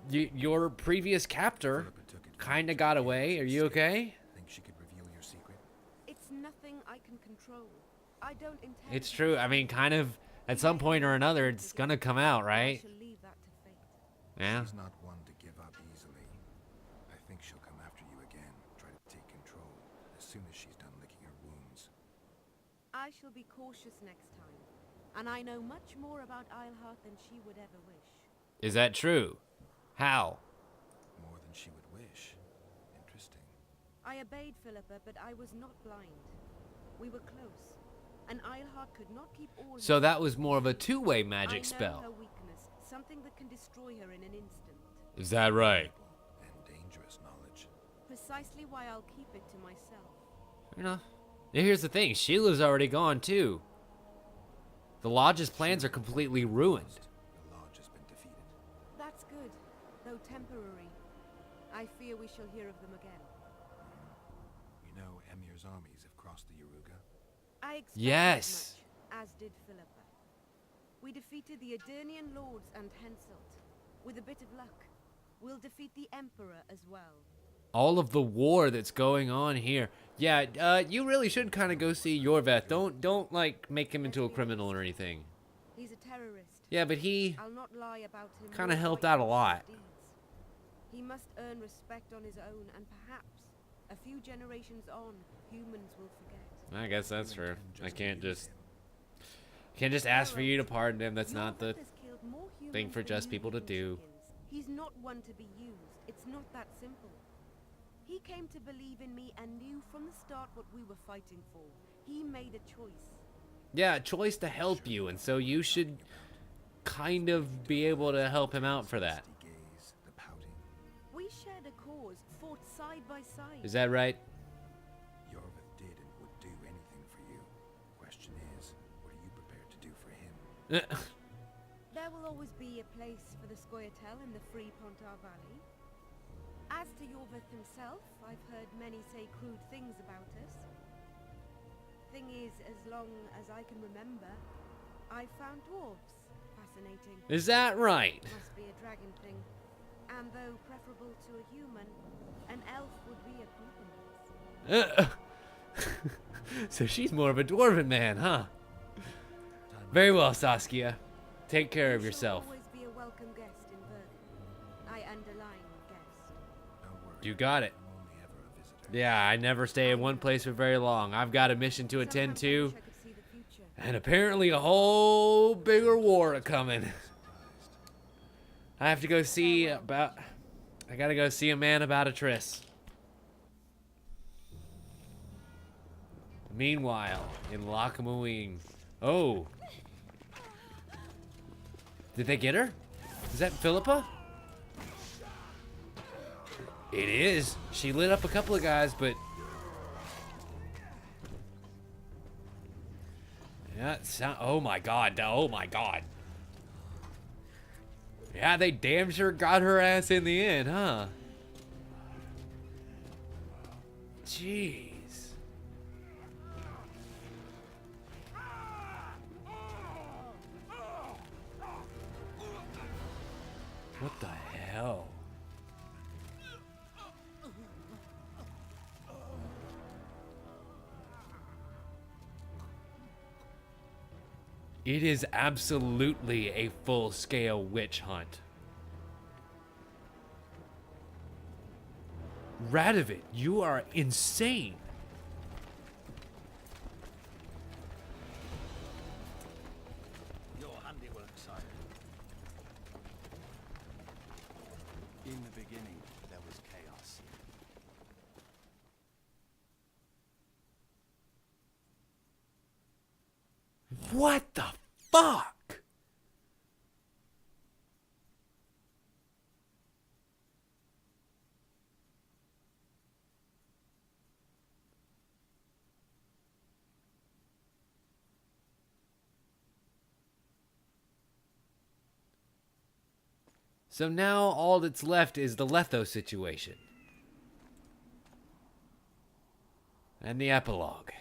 Your previous captor Philippa took it. kind of got away. Are you okay? Think she could reveal your secret? It's nothing I can control. I don't intend. It's true. I mean, kind of at some point or another, it's gonna come out, I right? shall leave that to fate. Yeah. She's not one to give up easily. I think she'll come after you again, try to take control, as soon as she's done licking her wounds. I shall be cautious next time, and I know much more about Eilhart than she would ever wish. Is that true? How? More than she would wish. Interesting. I obeyed Philippa, but I was not blind. We were close, and Eilhart could not keep all. So his that was more of a two-way I magic know spell. her weakness, something that can destroy her in an instant. Is that right? And dangerous knowledge. Precisely why I'll keep it to myself. Fair enough. Now, here's the thing. Sheila's already gone, too. The Lodge's plans are completely ruined. The lodge has been defeated. That's good, though temporary. I fear we shall hear of them again. You know, Emir's armies have crossed the Yaruga. I expected Yes. much, as did Philippa. We defeated the Adernian lords and Henselt. With a bit of luck, we'll defeat the Emperor as well. All of the war that's going on here. Yeah, you really should kind of go see Yorveth. Don't like make him into a criminal or anything. He's a terrorist. Yeah, but he I'll not lie about him. kind of nor helped fight out a his lot. deeds. He must earn respect on his own, and perhaps a few generations on, humans will forget. I guess that's true. I can't just ask for you to pardon him. That's not the Yorveth has killed more thing humans for than just you people to human do. chickens. He's not one to be used. It's not that simple. He came to believe in me and knew from the start what we were fighting for. He made a choice. Yeah, a choice to help you, and so you should kind of be able to help him out for that. The gaze, the pouting. We shared a cause, fought side by side. Is that right? Yorveth did and would do anything for you. Question is, what are you prepared to do for him? There will always be a place for the Scoia'tael in the free Pontar Valley. As to Yorveth himself, I've heard many say crude things about us. Thing is, as long as I can remember, I found dwarves fascinating. Is that right? Must be a dragon thing. And though preferable to a human, an elf would be a compliment. So she's more of a dwarven man, huh? Very well, Saskia. Take care of You shall yourself. always be a welcome guest in Verden. I underline guest. Don't worry. You got it. I'm only ever a visitor. Yeah, I never stay in one place for very long. I've got a mission to attend Sometimes I to, wish I could see the future. and apparently a whole bigger war a coming. Surprised. I have to go see about. I gotta go see a man about a tryst. Meanwhile, in Lockamooing. Oh. Did they get her? Is that Philippa? It is. She lit up a couple of guys, but. Yeah, oh my god. Oh my god. Yeah, they damn sure got her ass in the end, huh? Jeez. What the hell? It is absolutely a full-scale witch hunt. Radovid, you are insane. Your handiwork, sire. In the beginning, there was chaos. What the fuck? So now all that's left is the Letho situation. And the epilogue.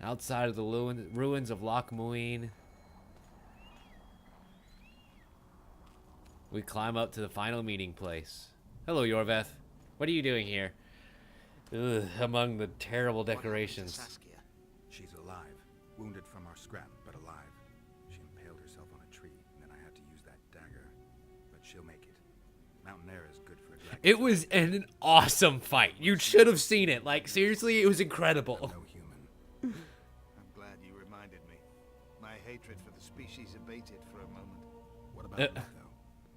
Outside of the ruins of Loch Muin, we climb up to the final meeting place. Hello, Yorveth. What are you doing here? Ugh, among the terrible decorations. She's alive, wounded from our scrap, but alive. She impaled herself on a tree, and then I had to use that dagger. But she'll make it. Mountain air is good for a dragon. It was an awesome fight. You should have seen it. Like, seriously, it was incredible. No human. I'm glad you reminded me. My hatred for the species abated for a moment. What about Letho?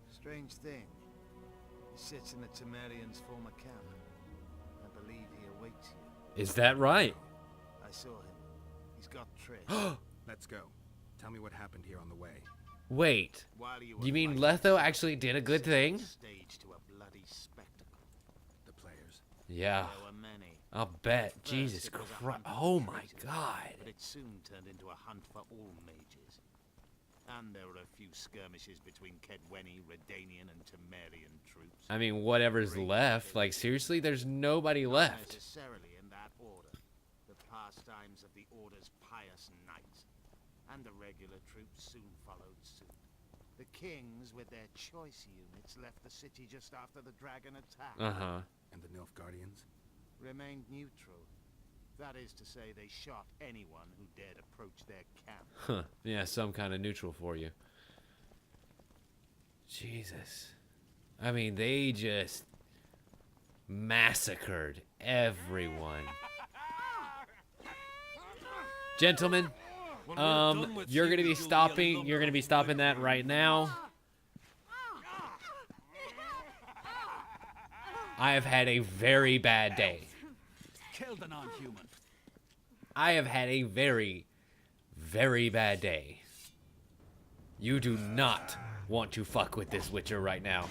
Strange thing. He sits in the Temerians' former camp. I believe he awaits you. Is that right? I saw him. He's got Trish. Let's go. Tell me what happened here on the way. Wait. You mean Letho actually did a good thing? Stage to a bloody spectacle. The players. Yeah. There were many. I'll bet. Jesus Christ. Oh my God. But it soon turned into a hunt for all mages. And there were a few skirmishes between Kedweni, Redanian, and Temerian troops. I mean, whatever's left. Like, seriously, there's nobody Not left. necessarily in that order. The pastimes of the Order's pious knights and the regular troops soon followed suit. The kings, with their choice units, left the city just after the dragon attack. Uh-huh. And the Nilfgaardians? Remained neutral. That is to say, they shot anyone who dared approach their camp. Huh. Yeah, some kind of neutral for you. Jesus. I mean, they just massacred everyone. Gentlemen, you're gonna be stopping. You're gonna be stopping that right now. I have had a very bad day. Kill the non-human. I have had a very, very bad day. You do not want to fuck with this Witcher right now.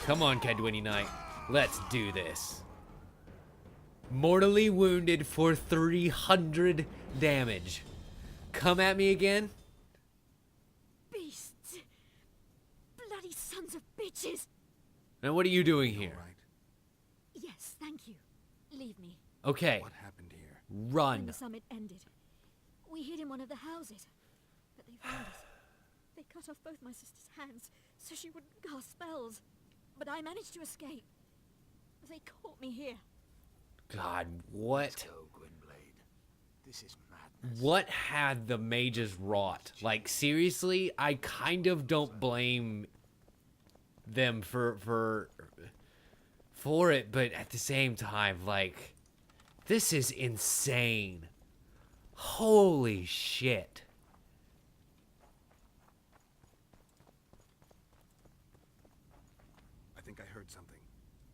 Come on, Kedweni Knight. Let's do this. Mortally wounded for 300 damage. Come at me again. Beasts. Bloody sons of bitches. Now, what are you doing here? Yes, thank you. Leave me. Okay. What happened here? When Run. the summit ended, we hid in one of the houses, but they found us. They cut off both my sister's hands so she wouldn't cast spells, but I managed to escape. They caught me here. God, what? Let's go, Gwynblade. This is madness. What had the mages wrought? Like, seriously, I kind of don't blame them for it, but at the same time, like, this is insane. Holy shit. I think I heard something.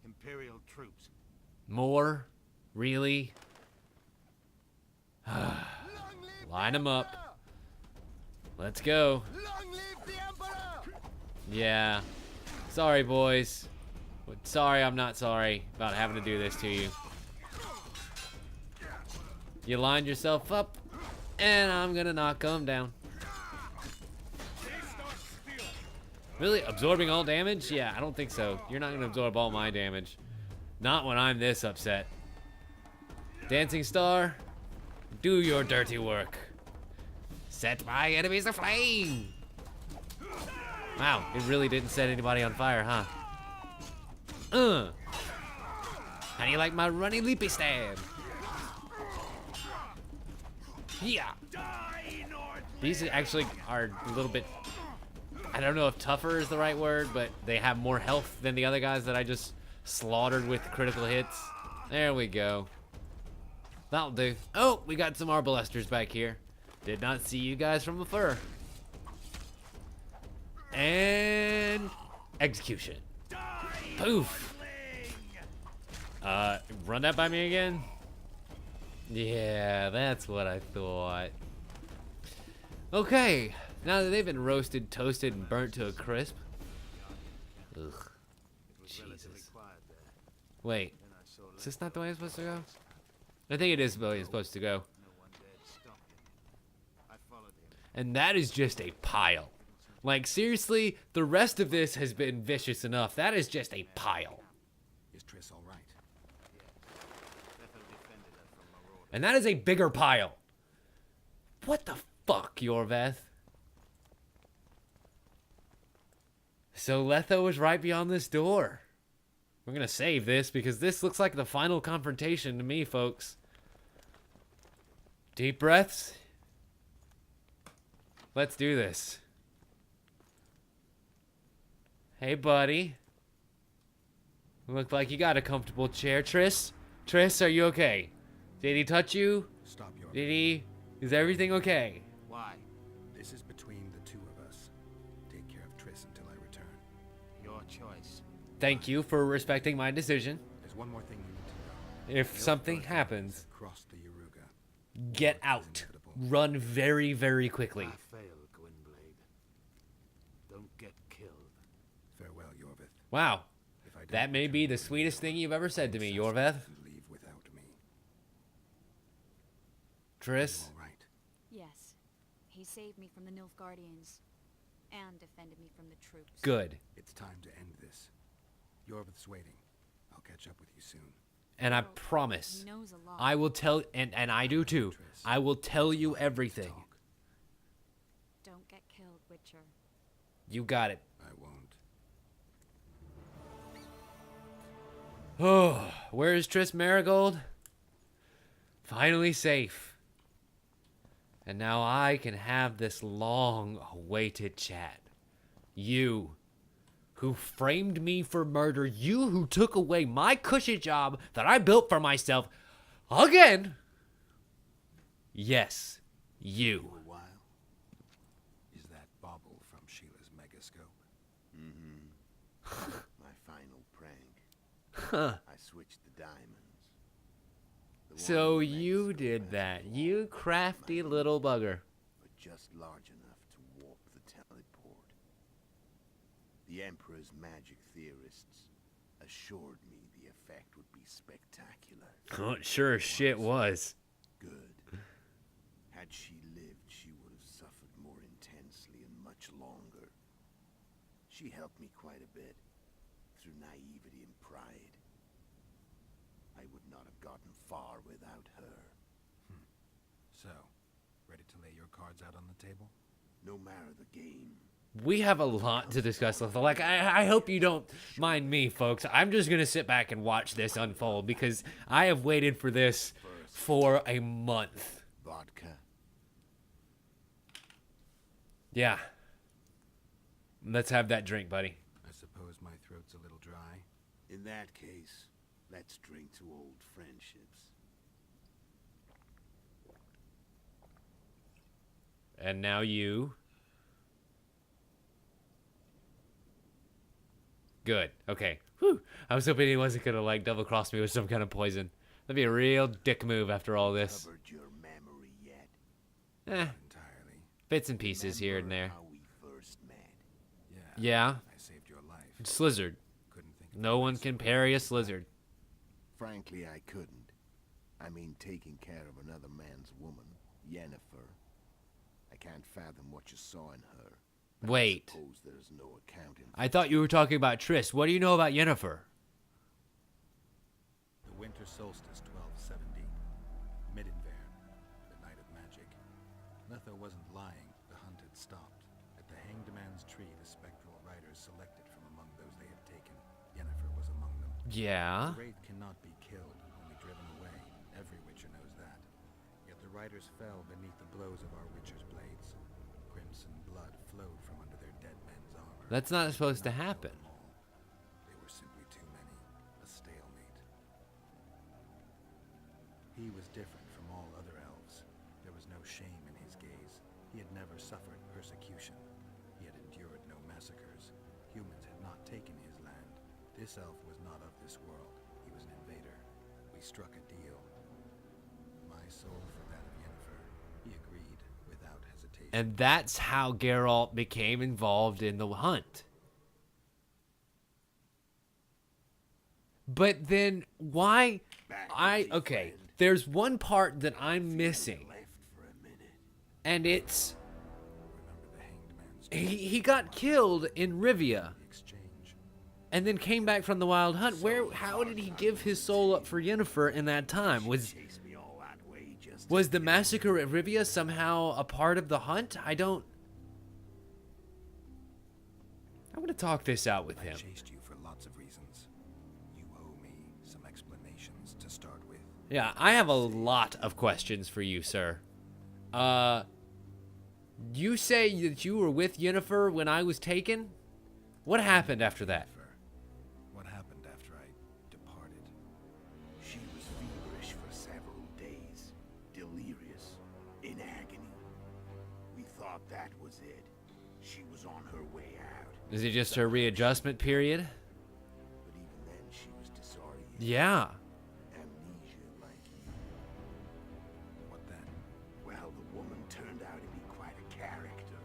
Imperial troops. More? Really? Line them up. Let's go. Long live the Emperor! Yeah. Sorry, boys. But sorry, I'm not sorry about having to do this to you. You lined yourself up, and I'm gonna knock them down. Really? Absorbing all damage? Yeah, I don't think so. You're not gonna absorb all my damage. Not when I'm this upset. Dancing Star, do your dirty work. Set my enemies aflame! Wow, it really didn't set anybody on fire, huh? How do you like my runny leapy stab? Yeah. These actually are a little bit, I don't know if tougher is the right word, but they have more health than the other guys that I just slaughtered with critical hits. There we go. That'll do. Oh, we got some arbalesters back here. Did not see you guys from afar. And execution. Poof. Run that by me again? Yeah, that's what I thought. Okay, now that they've been roasted, toasted, and burnt to a crisp. Ugh. Jesus. Wait, is this not the way it's supposed to go? I think it is the way it's supposed to go. And that is just a pile. Like, seriously, the rest of this has been vicious enough. That is just a pile. Is Triss all right? And that is a bigger pile. What the fuck, Yorveth? So Letho was right beyond this door. We're gonna save this because this looks like the final confrontation to me, folks. Deep breaths. Let's do this. Hey, buddy. Look like you got a comfortable chair. Triss? Triss, are you okay? Did he touch you? Stop your... Did he? Is everything okay? Why? This is between the two of us. Take care of Triss until I return. Your choice. Thank you for respecting my decision. There's one more thing you need to know. If something happens, Across the Yaruga. get out. Run very, very quickly. I fail, Gwynblade. Don't get killed. Farewell, Yorveth. Wow. That may be the sweetest thing you've ever said to me, Yorveth. Leave without me. Triss? All right. Yes. He saved me from the Nilfgaardians and defended me from the troops. Good. It's time to end this. Yorveth's waiting. I'll catch up with you soon. And I promise, He knows a lot. I will tell, and I do too, I will tell you everything. Don't get killed, Witcher. You got it. I won't. Oh, where's Triss Marigold? Finally safe. And now I can have this long-awaited chat. You, who framed me for murder, you who took away my cushy job that I built for myself, again. Yes, you. A while. Is that bauble from Sheila's megascope? Mm-hmm. My final prank. Huh. I switched the diamonds. So you did that, you crafty little bugger. But just large enough to warp the teleport. The Emperor's magic theorists assured me the effect would be spectacular. Oh, it sure as shit was. Good. Had she lived, she would have suffered more intensely and much longer. She helped me quite a bit, through naivety and pride. I would not have gotten far without her. So, ready to lay your cards out on the table? No matter the game. We have a lot to discuss, Lethal. Like, I hope you don't mind me, folks. I'm just going to sit back and watch this unfold because I have waited for this for a month. Vodka. Yeah. Let's have that drink, buddy. I suppose my throat's a little dry. In that case, let's drink to old friendships. And now you. Good. Okay. Whew. I was hoping he wasn't gonna like double cross me with some kind of poison. That'd be a real dick move after all this. Covered your memory yet? Entirely. Bits and pieces here and there. How we first met. Yeah. I saved your life. Slizzard. Couldn't think of No one can parry a Slizzard. Frankly, I couldn't. I mean, taking care of another man's woman, Yennefer. I can't fathom what you saw in her. But Wait. I suppose there's no accounting. I thought you were talking about Triss. What do you know about Yennefer? The winter solstice, 1270. Midinvern, the night of magic. Letho wasn't lying. The hunt had stopped. At the Hanged Man's Tree, the spectral riders selected from among those they had taken. Yennefer was among them. Yeah. The wraith cannot be killed, only driven away. Every Witcher knows that. Yet the riders fell beneath the blows of our Witcher's blades. Crimson blood flowed from under their dead men's armor. That's not supposed to happen. They were simply too many. A stalemate. He was different from all other elves. There was no shame in his gaze. He had never suffered persecution. He had endured no massacres. Humans had not taken his land. This elf was not of this world. He was an invader. We struck a deal. My soul for that of Yennefer. He agreed without hesitation. And that's how Geralt became involved in the hunt. But then why? Okay, there's one part that I'm missing. And it's he got killed in Rivea and then came back from the Wild Hunt. How did he give his soul up for Yennefer in that time? Was the massacre at Rivea somehow a part of the hunt? I'm gonna talk this out with him. I chased you for lots of reasons. You owe me some explanations to start with. Yeah, I have a lot of questions for you, sir. You say that you were with Yennefer when I was taken? What happened after that? What happened after I departed? She was feverish for several days, delirious, in agony. We thought that was it. She was on her way out. Is it just her readjustment period? But even then, she was disoriented. Yeah. Amnesia like you. What then? Well, the woman turned out to be quite a character.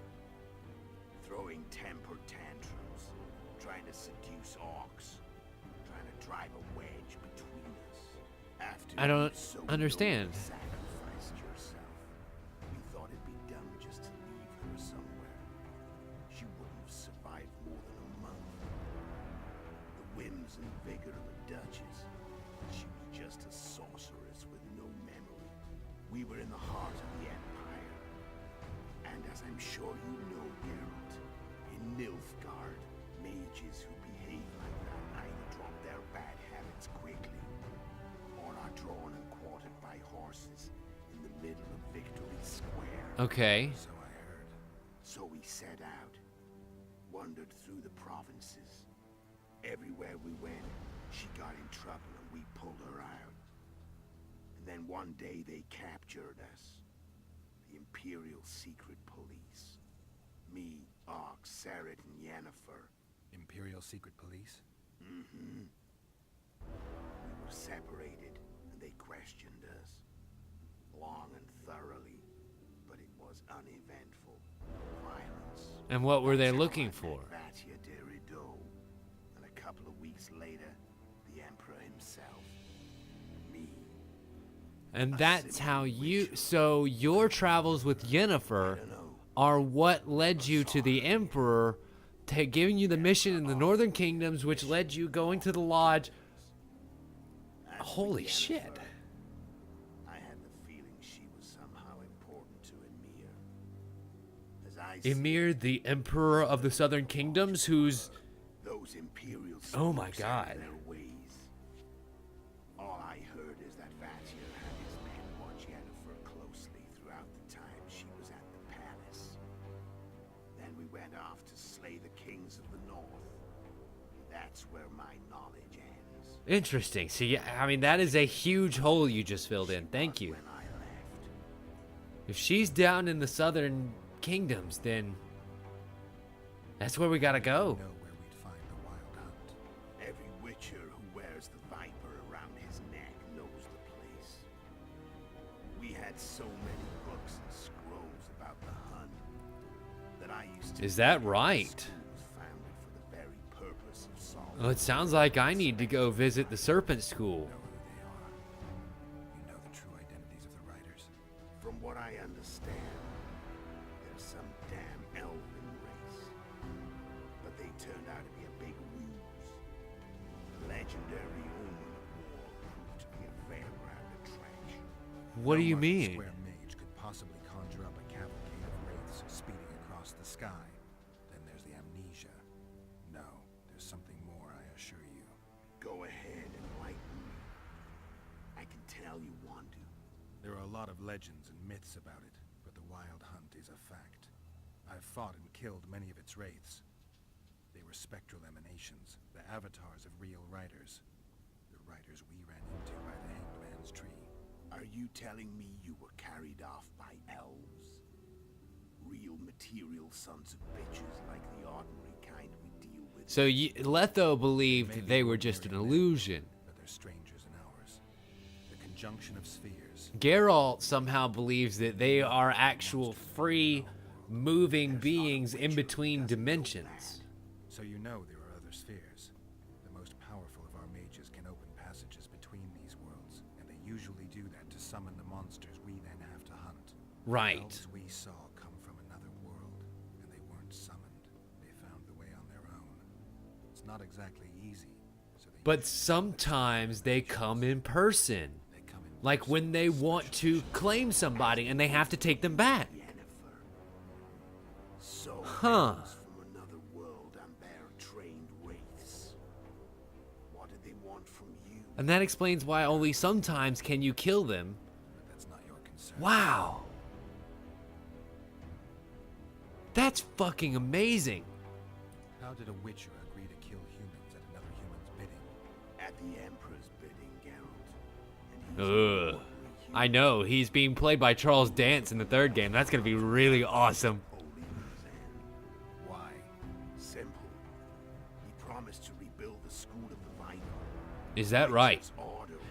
Throwing temper tantrums, trying to seduce orcs, trying to drive a wedge between us. After I don't you so understand. nobly sacrificed yourself, we thought it'd be dumb just to leave her somewhere. She wouldn't have survived more than a month. The whims and vigor of a duchess. She was just a sorceress with no memory. We were in the heart of the Empire. And as I'm sure you know, Geralt, in Nilfgaard, mages who behave like that either drop their bad habits quickly, or are drawn and quartered by horses in the middle of Victory Square. Okay. So I heard. So we set out, wandered through the provinces. Everywhere we went, she got in trouble and we pulled her out. And then one day they captured us. The Imperial Secret Police. Me, Ox, Seret, and Yennefer. Imperial Secret Police? Mm-hmm. We were separated, and they questioned us. Long and thoroughly, but it was uneventful. Violence. And what were they That's how looking I met for? Vatia de Rideau. And a couple of weeks later, the Emperor himself. Me. And that's how so your travels with Yennefer are what led you to the Emperor giving you the mission in the Northern Kingdoms, which led you going to the Lodge. Holy shit. I had the feeling she was somehow important to Emir. As I Emir, the Emperor of the Southern Kingdoms, who's... those Imperial Oh my soldiers God. and their ways. All I heard is that Vatia had his men watch Yennefer closely throughout the time she was at the palace. Then we went off to slay the kings of the north. That's where my knowledge ends. Interesting. See, I mean, that is a huge hole you just filled in. Thank you. When I left, If she's down in the Southern Kingdoms, then that's where we gotta go. Know where we'd find the Wild Hunt. every witcher who wears the viper around his neck knows the place. We had so many books and scrolls about the hunt that I used to. Is that believe the right? school was founded for the very purpose of solving. Well, it sounds like I need to go visit the Serpent School. Know who they are. You know the true identities of the riders. From what I understand, there's some damn elven race. But they turned out to be a big ruse. The legendary omen of war proved to be a fairground attraction. What do you No mean? Square mage could possibly conjure up a cavalcade of wraiths speeding across the sky. Then there's the amnesia. No, there's something more, I assure you. Go ahead and enlighten me. I can tell you want to. There are a lot of legends and myths about it, but the Wild Hunt is a fact. I've fought and killed many of its wraiths. They were spectral emanations, the avatars of real riders. The riders we ran into by the Hanged Man's Tree. Are you telling me you were carried off by elves? Real material sons of bitches like the ordinary kind we deal with? So Letho believed they were just an illusion. But they're strangers in ours. The conjunction of spheres. Geralt somehow believes that they are actual free, moving beings in between dimensions. So you know there are other spheres. The most powerful of our mages can open passages between these worlds, and they usually do that to summon the monsters we then have to hunt. Right. The elves we saw come from another world, and they weren't summoned. They found the way on their own. It's not exactly easy. But sometimes they come in person. Like when they want to claim somebody and they have to take them back. Huh. From another world and their trained wraiths. What do they want from you? And that explains why only sometimes can you kill them. But that's not your concern. Wow. That's fucking amazing. How did a Witcher agree to kill humans at another human's bidding? At the Emperor's bidding, Geralt. And Ugh. I know, he's being played by Charles Dance in the third game. That's gonna be really awesome. why? Simple. He promised to rebuild the School of the Viper. Is that right?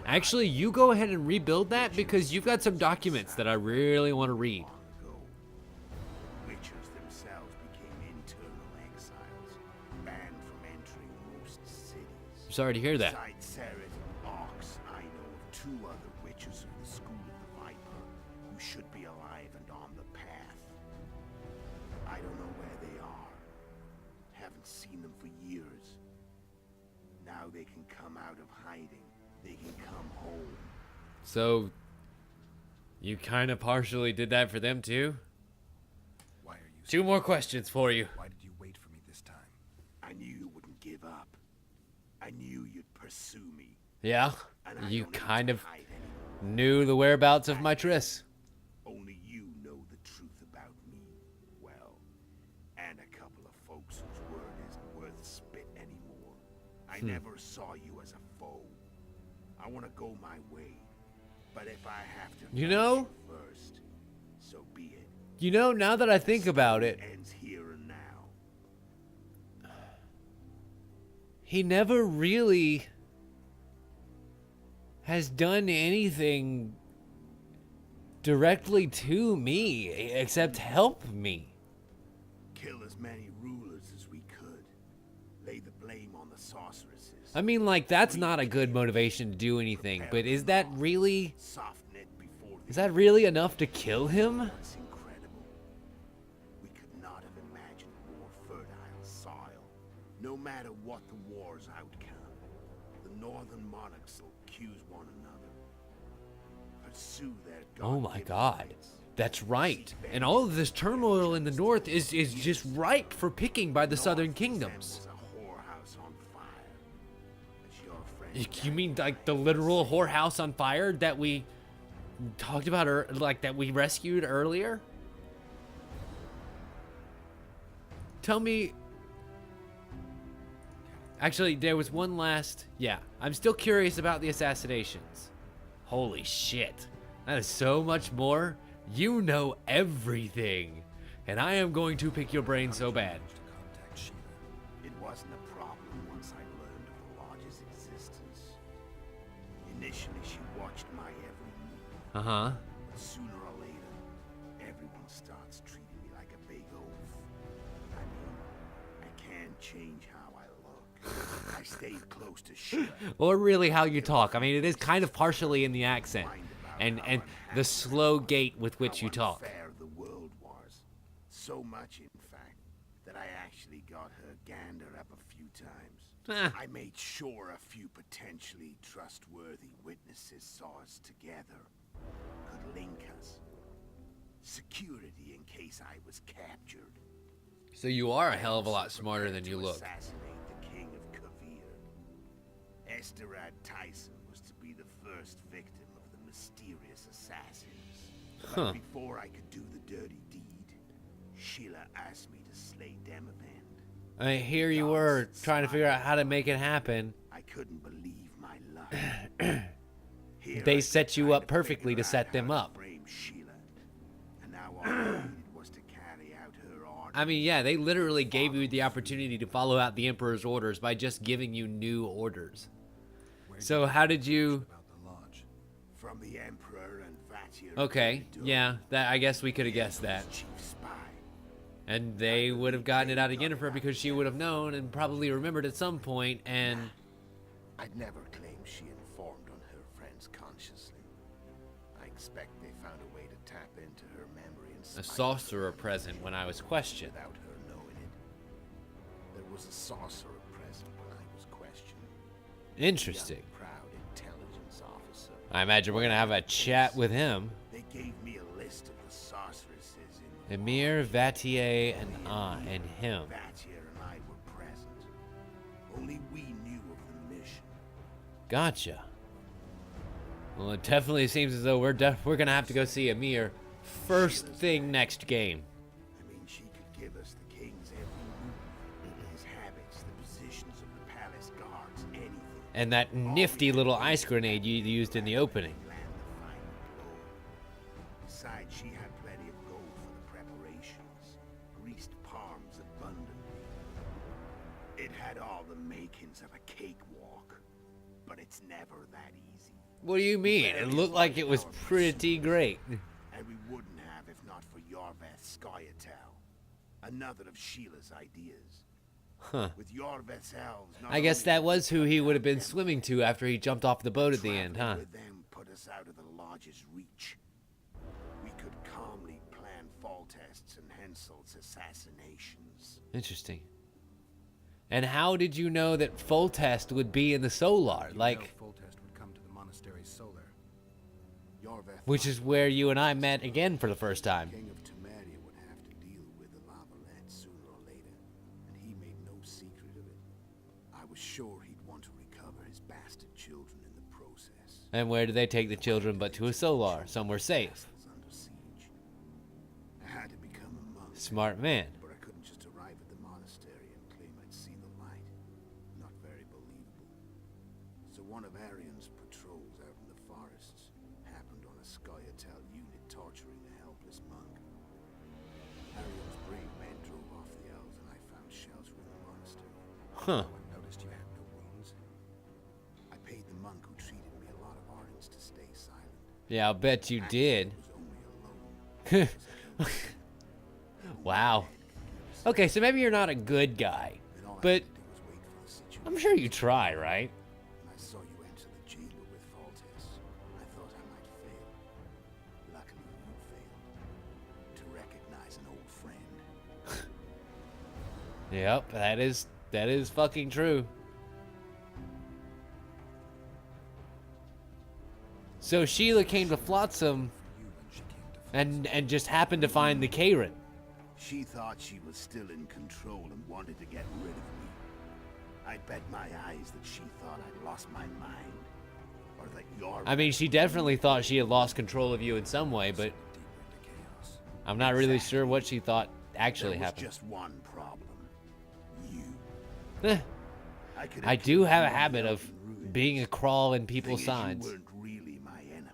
Actually, you go ahead and rebuild that because you've got some documents that I really want to read. Witchers themselves became internal exiles, banned from entering most cities. Sorry to hear that. Besides Seret and Ox, I know of 2 other witches of the School of the Viper who should be alive and on the path. I don't know where they are. Haven't seen them for years. Now they can come out of hiding. They can come home. So, you kind of partially did that for them too? Why are you 2 more questions for you. Why did you wait for me this time? I knew you wouldn't give up. I knew you'd pursue me. Yeah? And I You don't need kind to of hide anymore. knew the whereabouts of my Triss. Only you know the truth about me. Well, and a couple of folks whose word isn't worth spit anymore. I never saw you as a foe. I want to go my way. But if I have to You know? fight you first, so be it. You know, now that I think about it, Ends here and now. he never really has done anything directly to me except help me. Kill as many rulers as we could. Lay the blame on the sorceresses. I mean, like, that's not a good motivation to do anything, but is that really... Is that really enough to kill him? It's incredible. We could not have imagined more fertile soil. No matter what the war's outcome, the northern monarchs will accuse one another. Pursue their Oh my god. That's right. And all of this turmoil in the north is just ripe for picking by the southern kingdoms. You mean like the literal whorehouse on fire that we talked about, or like that we rescued earlier? Tell me. Actually, there was one last. Yeah, I'm still curious about the assassinations. Holy shit. That is so much more. You know everything. And I am going to pick your brain so bad. It wasn't a problem once I learned of the Lodge's existence. Initially, she watched my every move. Uh-huh. But sooner or later, everyone starts treating me like a big oaf. I mean, I can't change how I look. I stayed close to Sheila. Or really how you talk. I mean, it is kind of partially in the accent. And the slow gait with which you talk. Fair the world was. So much, in fact, that I actually got her gander up a few times. I made sure a few potentially trustworthy witnesses saw us together. Could link us. Security in case I was captured. So you are a hell of a lot smarter than you look. Assassinate the king of Kavir. Esterad Tyson was to be the first victim of the mysterious assassins. But before I could do the dirty deed, Sheila asked me to slay Demavend. I mean, here you were trying to figure out how to make it happen. I couldn't believe my luck. They set you up perfectly to set them up. Frame Sheila. And now all I needed was to carry out her I mean, yeah, they literally gave you the opportunity to follow out the Emperor's orders by just giving you new orders. So how did you... From the Emperor and Vatia. Okay, yeah, that I guess we could have guessed that. Chief spy. And they would have gotten it out of Yennefer because she would have known and probably remembered at some point, and... I'd never claim she informed on her friends consciously. I expect they found a way to tap into her memory and A sorcerer present when I was questioned. without her knowing it. There was a sorcerer present when I was questioned. Interesting. A proud intelligence officer. I imagine we're gonna have a chat with him. They gave me a list of the sorceresses in Emir, Vatier, and him. Vatia and I were present. Only we knew of the mission. Gotcha. Well, it definitely seems as though we're gonna have to go see Emir first thing next game. I mean, she could give us the king's every move, his habits, the positions of the palace guards, anything. And that nifty little ice grenade you used in the opening. Land the final blow. Besides, she had plenty of gold for the preparations, greased palms abundantly. It had all the makings of a cakewalk, but it's never that easy. What do you mean? It looked like it was pretty great. And we wouldn't have if not for Yorveth Scoia'tael, another of Sheila's ideas. Huh. With Yorveth's elves, not I guess only that was who he would have been swimming to after he jumped off the boat at the end, huh? with them put us out of the lodge's reach. We could calmly plan Foltest's and Hensel's assassinations. Interesting. And how did you know that Foltest would be in the Solar? Like, Foltest would come to the monastery's solar. Yorveth, which is where you and I met again for the first time. King of Temeria, would have to deal with the Lavalette sooner or later, and he made no secret of it. I was sure he'd want to recover his bastard children in the process. And where did they take the children but to a Solar, somewhere safe? Castles under siege. I had to become a monk. Smart man. But I couldn't just arrive at the monastery and claim I'd see the light. Not very believable. So one of Arian's patrols out in the forests happened on a Scoia'tael unit torturing a helpless monk. Arian's brave men drove off the elves and I found shelter in the monastery. Huh. No one noticed you had no wounds. I paid the monk who treated me a lot of ardens to stay silent. Yeah, I'll bet you did. I was only alone. Wow. Okay, so maybe you're not a good guy, but I'm sure you try, right? I saw you enter the chamber with Foltest. I thought I might fail. Luckily, you failed. To recognize an old friend. Yep, that is fucking true. So Sheila came to Flotsam and just happened to find the Karen. She thought she was still in control and wanted to get rid of me. I bet my eyes that she thought I'd lost my mind. Or that your... I mean, she definitely thought she had lost control of you in some way, but I'm not really sure what she thought actually there was happened. just one problem. You. Eh, I could I do have a habit of being a crawl in people's sides. You weren't really my enemy.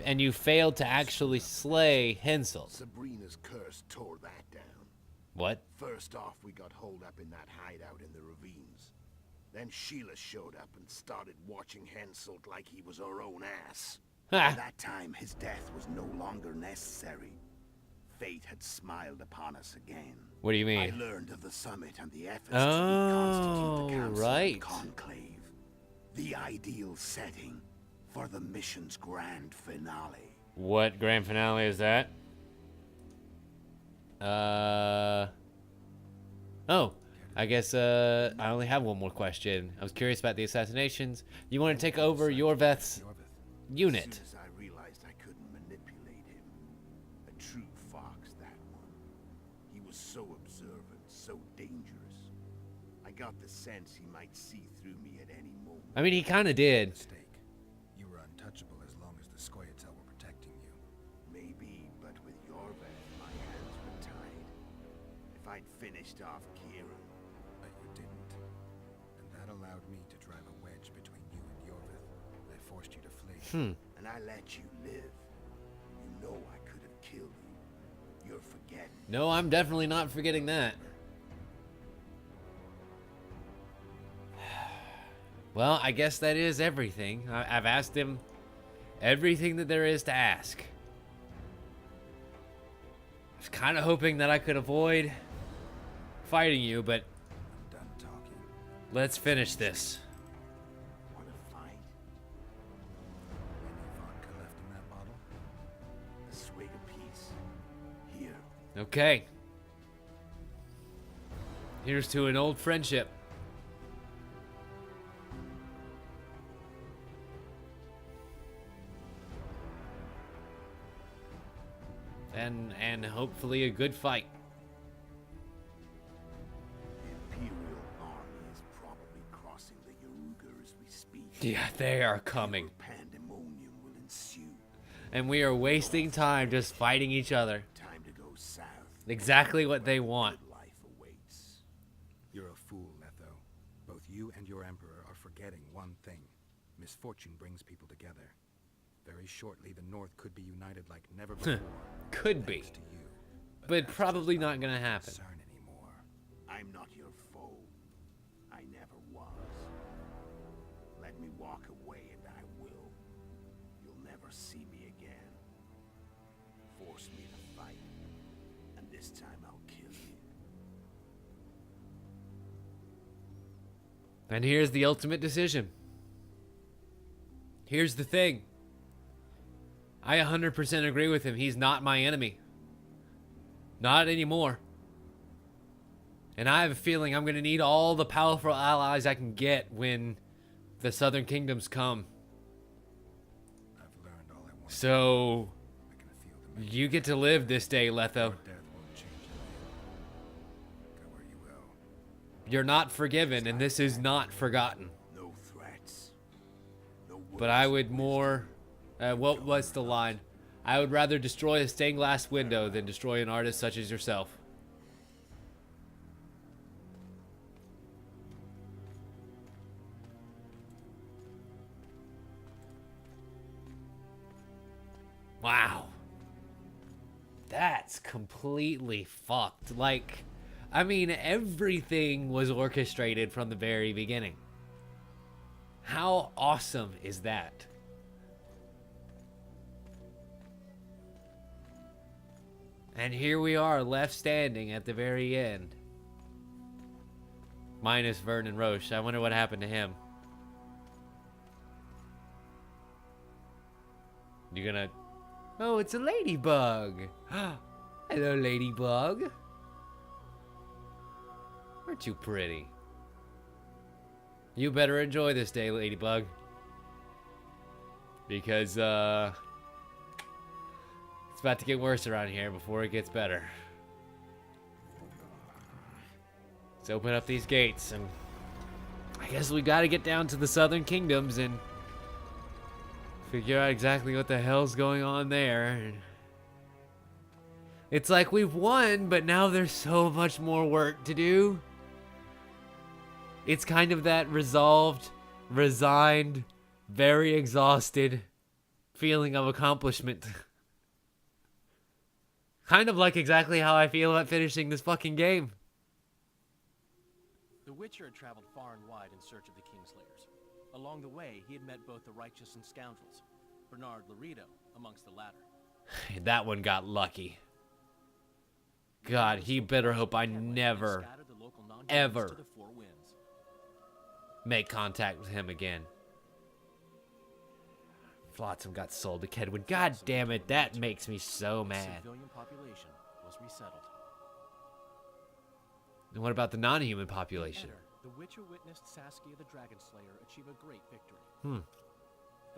And you failed to actually slay Hensel. Sabrina's curse tore that down. What? First off, we got holed up in that hideout in the ravines. Then Sheila showed up and started watching Hensel like he was her own ass. Ha. By that time, his death was no longer necessary. Fate had smiled upon us again. What do you mean? I learned of the summit and the efforts to reconstitute the Oh, council right. and conclave. The ideal setting for the mission's grand finale. What grand finale is that? Oh, I guess I only have one more question. I was curious about the assassinations. You want to take over Yorveth's unit? As soon as I realized I couldn't manipulate him. A true fox, that one. He was so observant, so dangerous. I got the sense he might see through me at any moment. I mean, he kind of did. Mistake. You were untouchable as long as the Scoia'tael were protecting you. Maybe, but with Yorveth, my hands were tied. If I'd finished off Kieran... But you didn't. And that allowed me to drive a wedge between you and Yorveth. I forced you to flee. And I let you live. You know I could have killed you. you're forgetting. No, I'm definitely not forgetting that. Well, I guess that is everything. I've asked him everything that there is to ask. I was kind of hoping that I could avoid fighting you, but I'm done talking. let's finish this. Want to fight? Any vodka left in that bottle? A swig apiece. Here. Okay. Here's to an old friendship. And hopefully a good fight. The Imperial army is probably crossing the Yaruga as we speak. Yeah, they are coming. Pandemonium will ensue. And we are wasting time just fighting each other. Time to go south. Exactly what they want. Good life awaits. You're a fool, Letho. Both you and your Emperor are forgetting one thing. Misfortune brings people together. Very shortly, the North could be united like never before. Could be. thanks to you. But probably not gonna happen. Concern anymore. I'm not your foe. I never was. Let me walk away and I will. You'll never see me again. Force me to fight. And this time I'll kill you. And here's the ultimate decision. Here's the thing. I 100% agree with him. He's not my enemy. Not anymore. And I have a feeling I'm going to need all the powerful allies I can get when the Southern Kingdoms come. I've learned all I want. So, I can feel the magic. you get to live this day, Letho. Death won't change the Go where you will. You're not forgiven, and this is not forgotten. No threats. No But I would more... what was the line? I would rather destroy a stained glass window than destroy an artist such as yourself. Wow. That's completely fucked. Like, I mean, everything was orchestrated from the very beginning. How awesome is that? And here we are, left standing at the very end. Minus Vernon Roche. I wonder what happened to him. You gonna... Oh, it's a ladybug. Hello, ladybug. Aren't you pretty? You better enjoy this day, ladybug. Because, it's about to get worse around here before it gets better. Let's open up these gates, and I guess we gotta get down to the Southern Kingdoms and figure out exactly what the hell's going on there. It's like we've won, but now there's so much more work to do. It's kind of that resolved, resigned, very exhausted feeling of accomplishment. Kind of like exactly how I feel about finishing this fucking game. The Witcher had traveled far and wide in search of the Kingslayers. Along the way, he had met both the righteous and scoundrels, Bernard Laredo amongst the latter. That one got lucky. God, he better hope I never, ever make contact with him again. Flotsam got sold to Kedwin. God damn it, that makes me so mad. Civilian population was resettled. And what about the non-human population? The Witcher witnessed Saskia the Dragon Slayer achieve a great victory.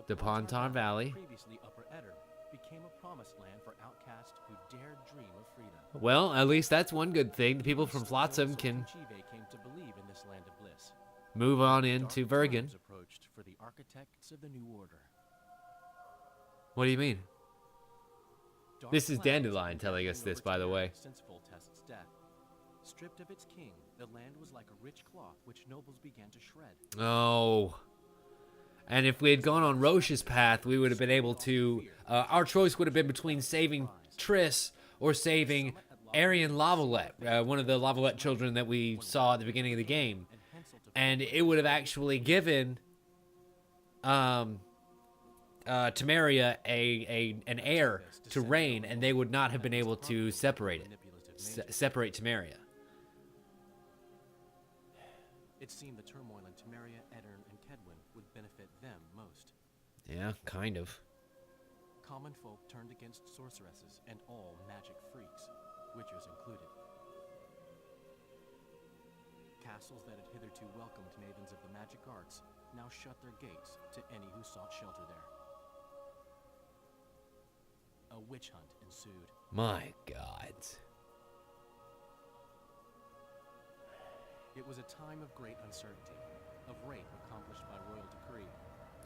The Pontar Valley. Previously Upper Eddard, became a promised land for outcasts who dared dream of freedom. Well, at least that's one good thing. The people from Flotsam can came to believe in this land of bliss. move on into Bergen. Approached for the architects of the New Order. What do you mean? This is Dandelion telling us this, by the way. Since Foltest's death, stripped of its king, the land was like a rich cloth which nobles began to shred. Oh. And if we had gone on Roche's path, we would have been able to... our choice would have been between saving Triss or saving Aryan Lavalette, one of the Lavalette children that we saw at the beginning of the game. And it would have actually given Temeria an heir to reign, and they would not have been able to separate Temeria. It seemed the turmoil in Temeria, Edirne, and Kedwin would benefit them most. Yeah, kind of. Common folk turned against sorceresses and all magic freaks, witchers included. Castles that had hitherto welcomed mavens of the magic arts now shut their gates to any who sought shelter there. A witch hunt ensued. My God. It was a time of great uncertainty, of rape accomplished by royal decree.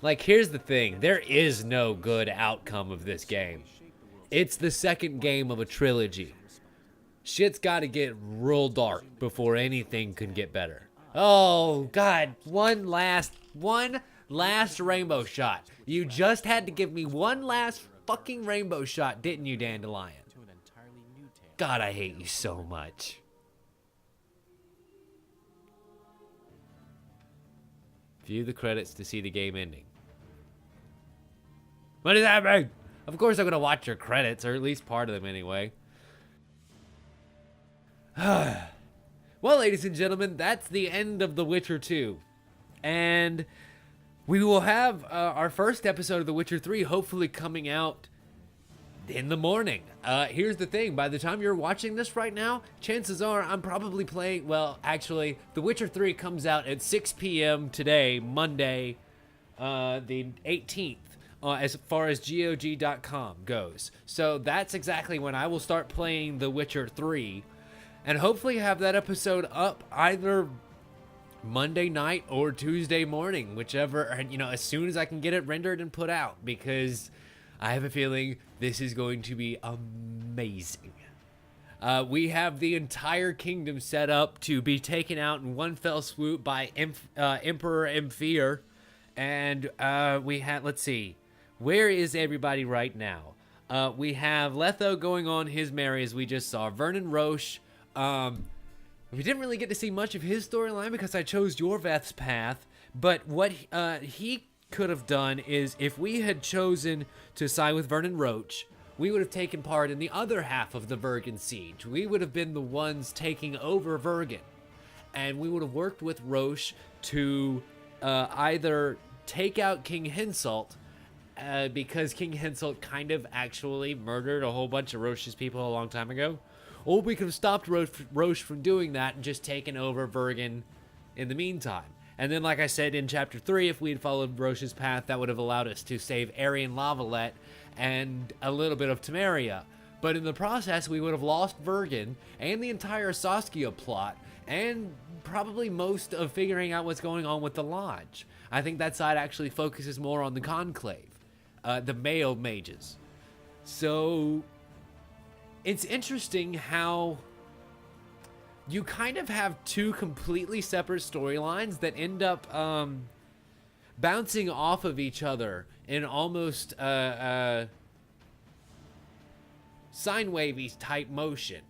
Like, here's the thing. There is no good outcome of this game. It's the second game of a trilogy. Shit's got to get real dark before anything can get better. Oh, God. One last rainbow shot. You just had to give me one last fucking rainbow shot, didn't you, Dandelion? God, I hate you so much. View the credits to see the game ending. What does that mean? Of course I'm going to watch your credits, or at least part of them anyway. Well, ladies and gentlemen, that's the end of The Witcher 2. And we will have our first episode of The Witcher 3 hopefully coming out in the morning. Here's the thing. By the time you're watching this right now, chances are I'm probably playing... Well, actually, The Witcher 3 comes out at 6 p.m. today, Monday, the 18th. As far as GOG.com goes. So that's exactly when I will start playing The Witcher 3. And hopefully have that episode up either Monday night or Tuesday morning. Whichever, as soon as I can get it rendered and put out. Because I have a feeling this is going to be amazing. We have the entire kingdom set up to be taken out in one fell swoop by Emperor Emfir. And we have, let's see. Where is everybody right now? We have Letho going on his merry, as we just saw. Vernon Roche. We didn't really get to see much of his storyline because I chose Yorvath's path. But what he could have done is, if we had chosen to side with Vernon Roche, we would have taken part in the other half of the Vergen siege. We would have been the ones taking over Vergen. And we would have worked with Roche to either take out King Henselt, because King Henselt kind of actually murdered a whole bunch of Roche's people a long time ago. Or we could have stopped Roche from doing that and just taken over Vergen in the meantime. And then, like I said in Chapter 3, if we had followed Roche's path, that would have allowed us to save Aryan Lavalette and a little bit of Temeria. But in the process, we would have lost Vergen and the entire Saskia plot, and probably most of figuring out what's going on with the Lodge. I think that side actually focuses more on the Conclave. The male mages. So it's interesting how you kind of have two completely separate storylines that end up bouncing off of each other in almost sine wavy type motion.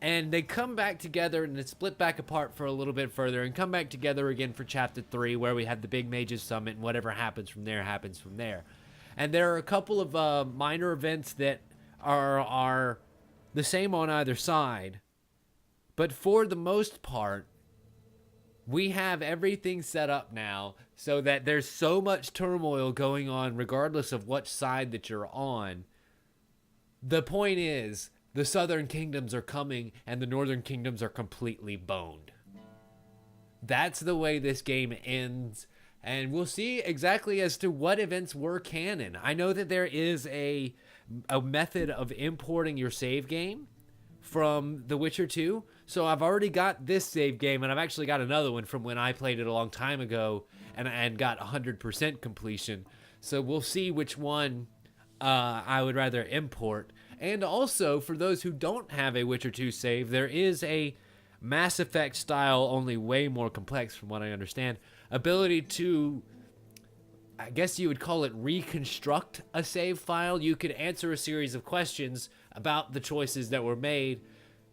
And they come back together and then split back apart for a little bit further and come back together again for Chapter 3, where we have the Big Mages Summit, and whatever happens from there happens from there. And there are a couple of minor events that are the same on either side. But for the most part, we have everything set up now so that there's so much turmoil going on regardless of what side that you're on. The point is, the southern kingdoms are coming and the northern kingdoms are completely boned. That's the way this game ends. And we'll see exactly as to what events were canon. I know that there is a method of importing your save game from The Witcher 2. So I've already got this save game, and I've actually got another one from when I played it a long time ago and got 100% completion. So we'll see which one I would rather import. And also, for those who don't have a Witcher 2 save, there is a Mass Effect style, only way more complex from what I understand, ability to I guess you would call it reconstruct a save file. You could answer a series of questions about the choices that were made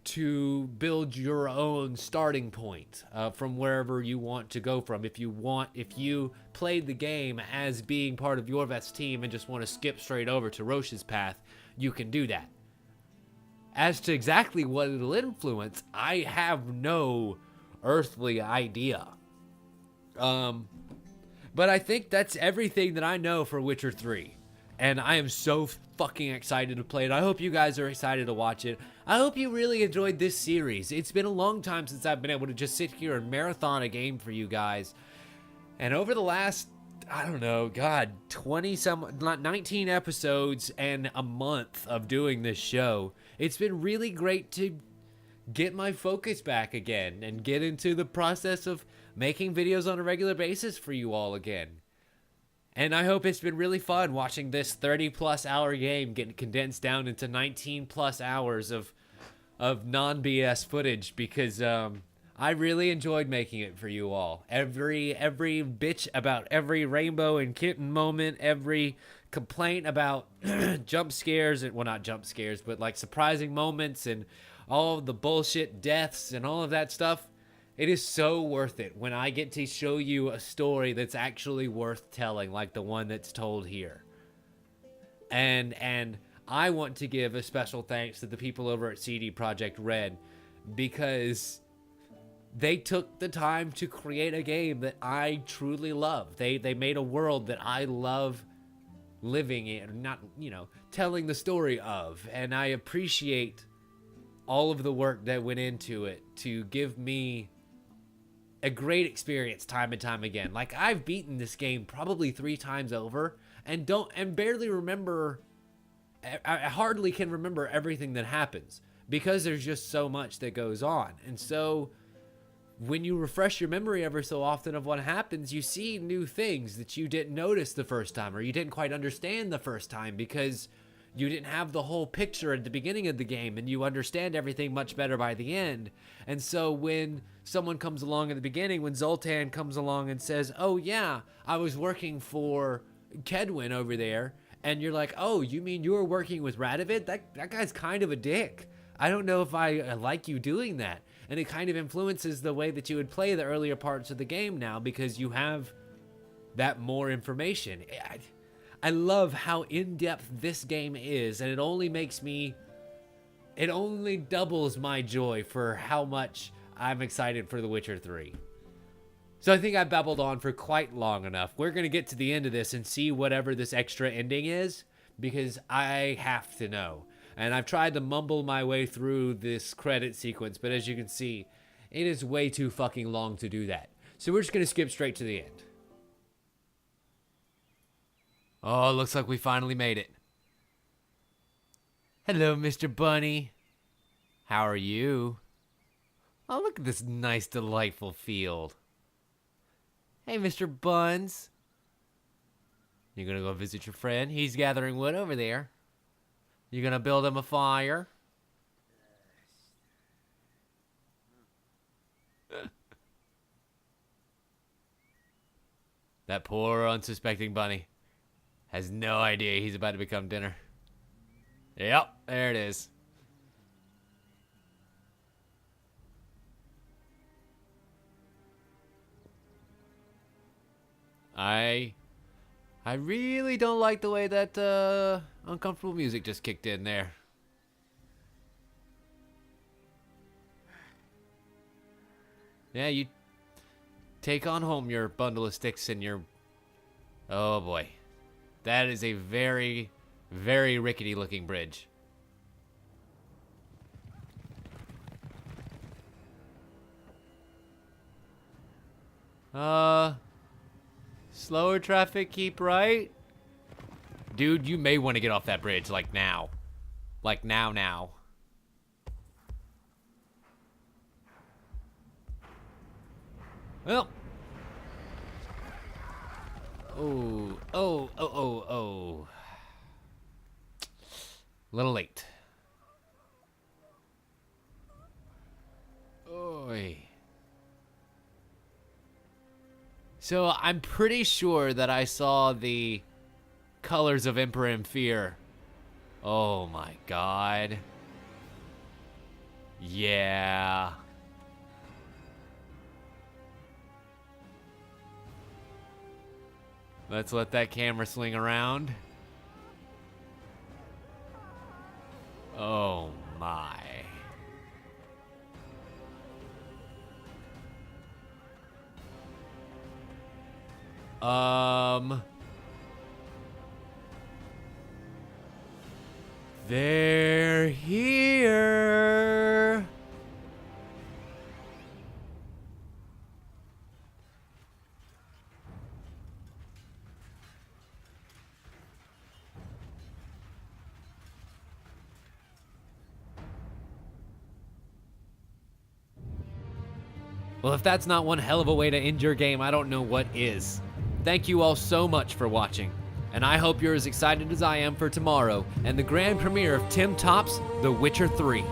to build your own starting point from wherever you want to go from. If you played the game as being part of Yorveth's team and just want to skip straight over to Roche's path, you can do that. As to exactly what it'll influence, I have no earthly idea. But I think that's everything that I know for Witcher 3. And I am so fucking excited to play it. I hope you guys are excited to watch it. I hope you really enjoyed this series. It's been a long time since I've been able to just sit here and marathon a game for you guys. And over the last, I don't know, God, 19 episodes and a month of doing this show, it's been really great to get my focus back again and get into the process of making videos on a regular basis for you all again. And I hope it's been really fun watching this 30-plus hour game get condensed down into 19-plus hours of non-BS footage, because I really enjoyed making it for you all. Every bitch about every rainbow and kitten moment, every complaint about jump scares, well, not jump scares, but like surprising moments and all of the bullshit deaths and all of that stuff. It is so worth it when I get to show you a story that's actually worth telling, like the one that's told here. And I want to give a special thanks to the people over at CDProjekt RED, because they took the time to create a game that I truly love. They made a world that I love living in, not, telling the story of. And I appreciate all of the work that went into it to give me a great experience time and time again. Like, I've beaten this game probably 3 times over and barely remember. I hardly can remember everything that happens because there's just so much that goes on. And so when you refresh your memory ever so often of what happens, you see new things that you didn't notice the first time, or you didn't quite understand the first time because you didn't have the whole picture at the beginning of the game, and you understand everything much better by the end. And so when someone comes along at the beginning, when Zoltan comes along and says, oh yeah, I was working for Kedwin over there, and you're like, oh, you mean you were working with Radovid? That guy's kind of a dick. I don't know if I like you doing that. And it kind of influences the way that you would play the earlier parts of the game now, because you have that more information. I love how in-depth this game is, and it only doubles my joy for how much I'm excited for The Witcher 3. So I think I babbled on for quite long enough. We're going to get to the end of this and see whatever this extra ending is, because I have to know. And I've tried to mumble my way through this credit sequence, but as you can see, it is way too fucking long to do that. So we're just going to skip straight to the end. Oh, looks like we finally made it. Hello, Mr. Bunny. How are you? Oh, look at this nice, delightful field. Hey, Mr. Buns. You gonna go visit your friend? He's gathering wood over there. You gonna build him a fire? That poor, unsuspecting bunny has no idea he's about to become dinner. Yep, there it is. I really don't like the way that uncomfortable music just kicked in there. Yeah, you take on home your bundle of sticks and your... Oh boy. That is a very, very rickety looking bridge. Slower traffic, keep right. Dude, you may want to get off that bridge, like now. Like now. Well. Oh. Little late. Oi. So I'm pretty sure that I saw the colors of Emperor in Fear. Oh my god. Yeah. Let's let that camera swing around. Oh my. They're here. Well, if that's not one hell of a way to end your game, I don't know what is. Thank you all so much for watching, and I hope you're as excited as I am for tomorrow and the grand premiere of Tim Top's The Witcher 3.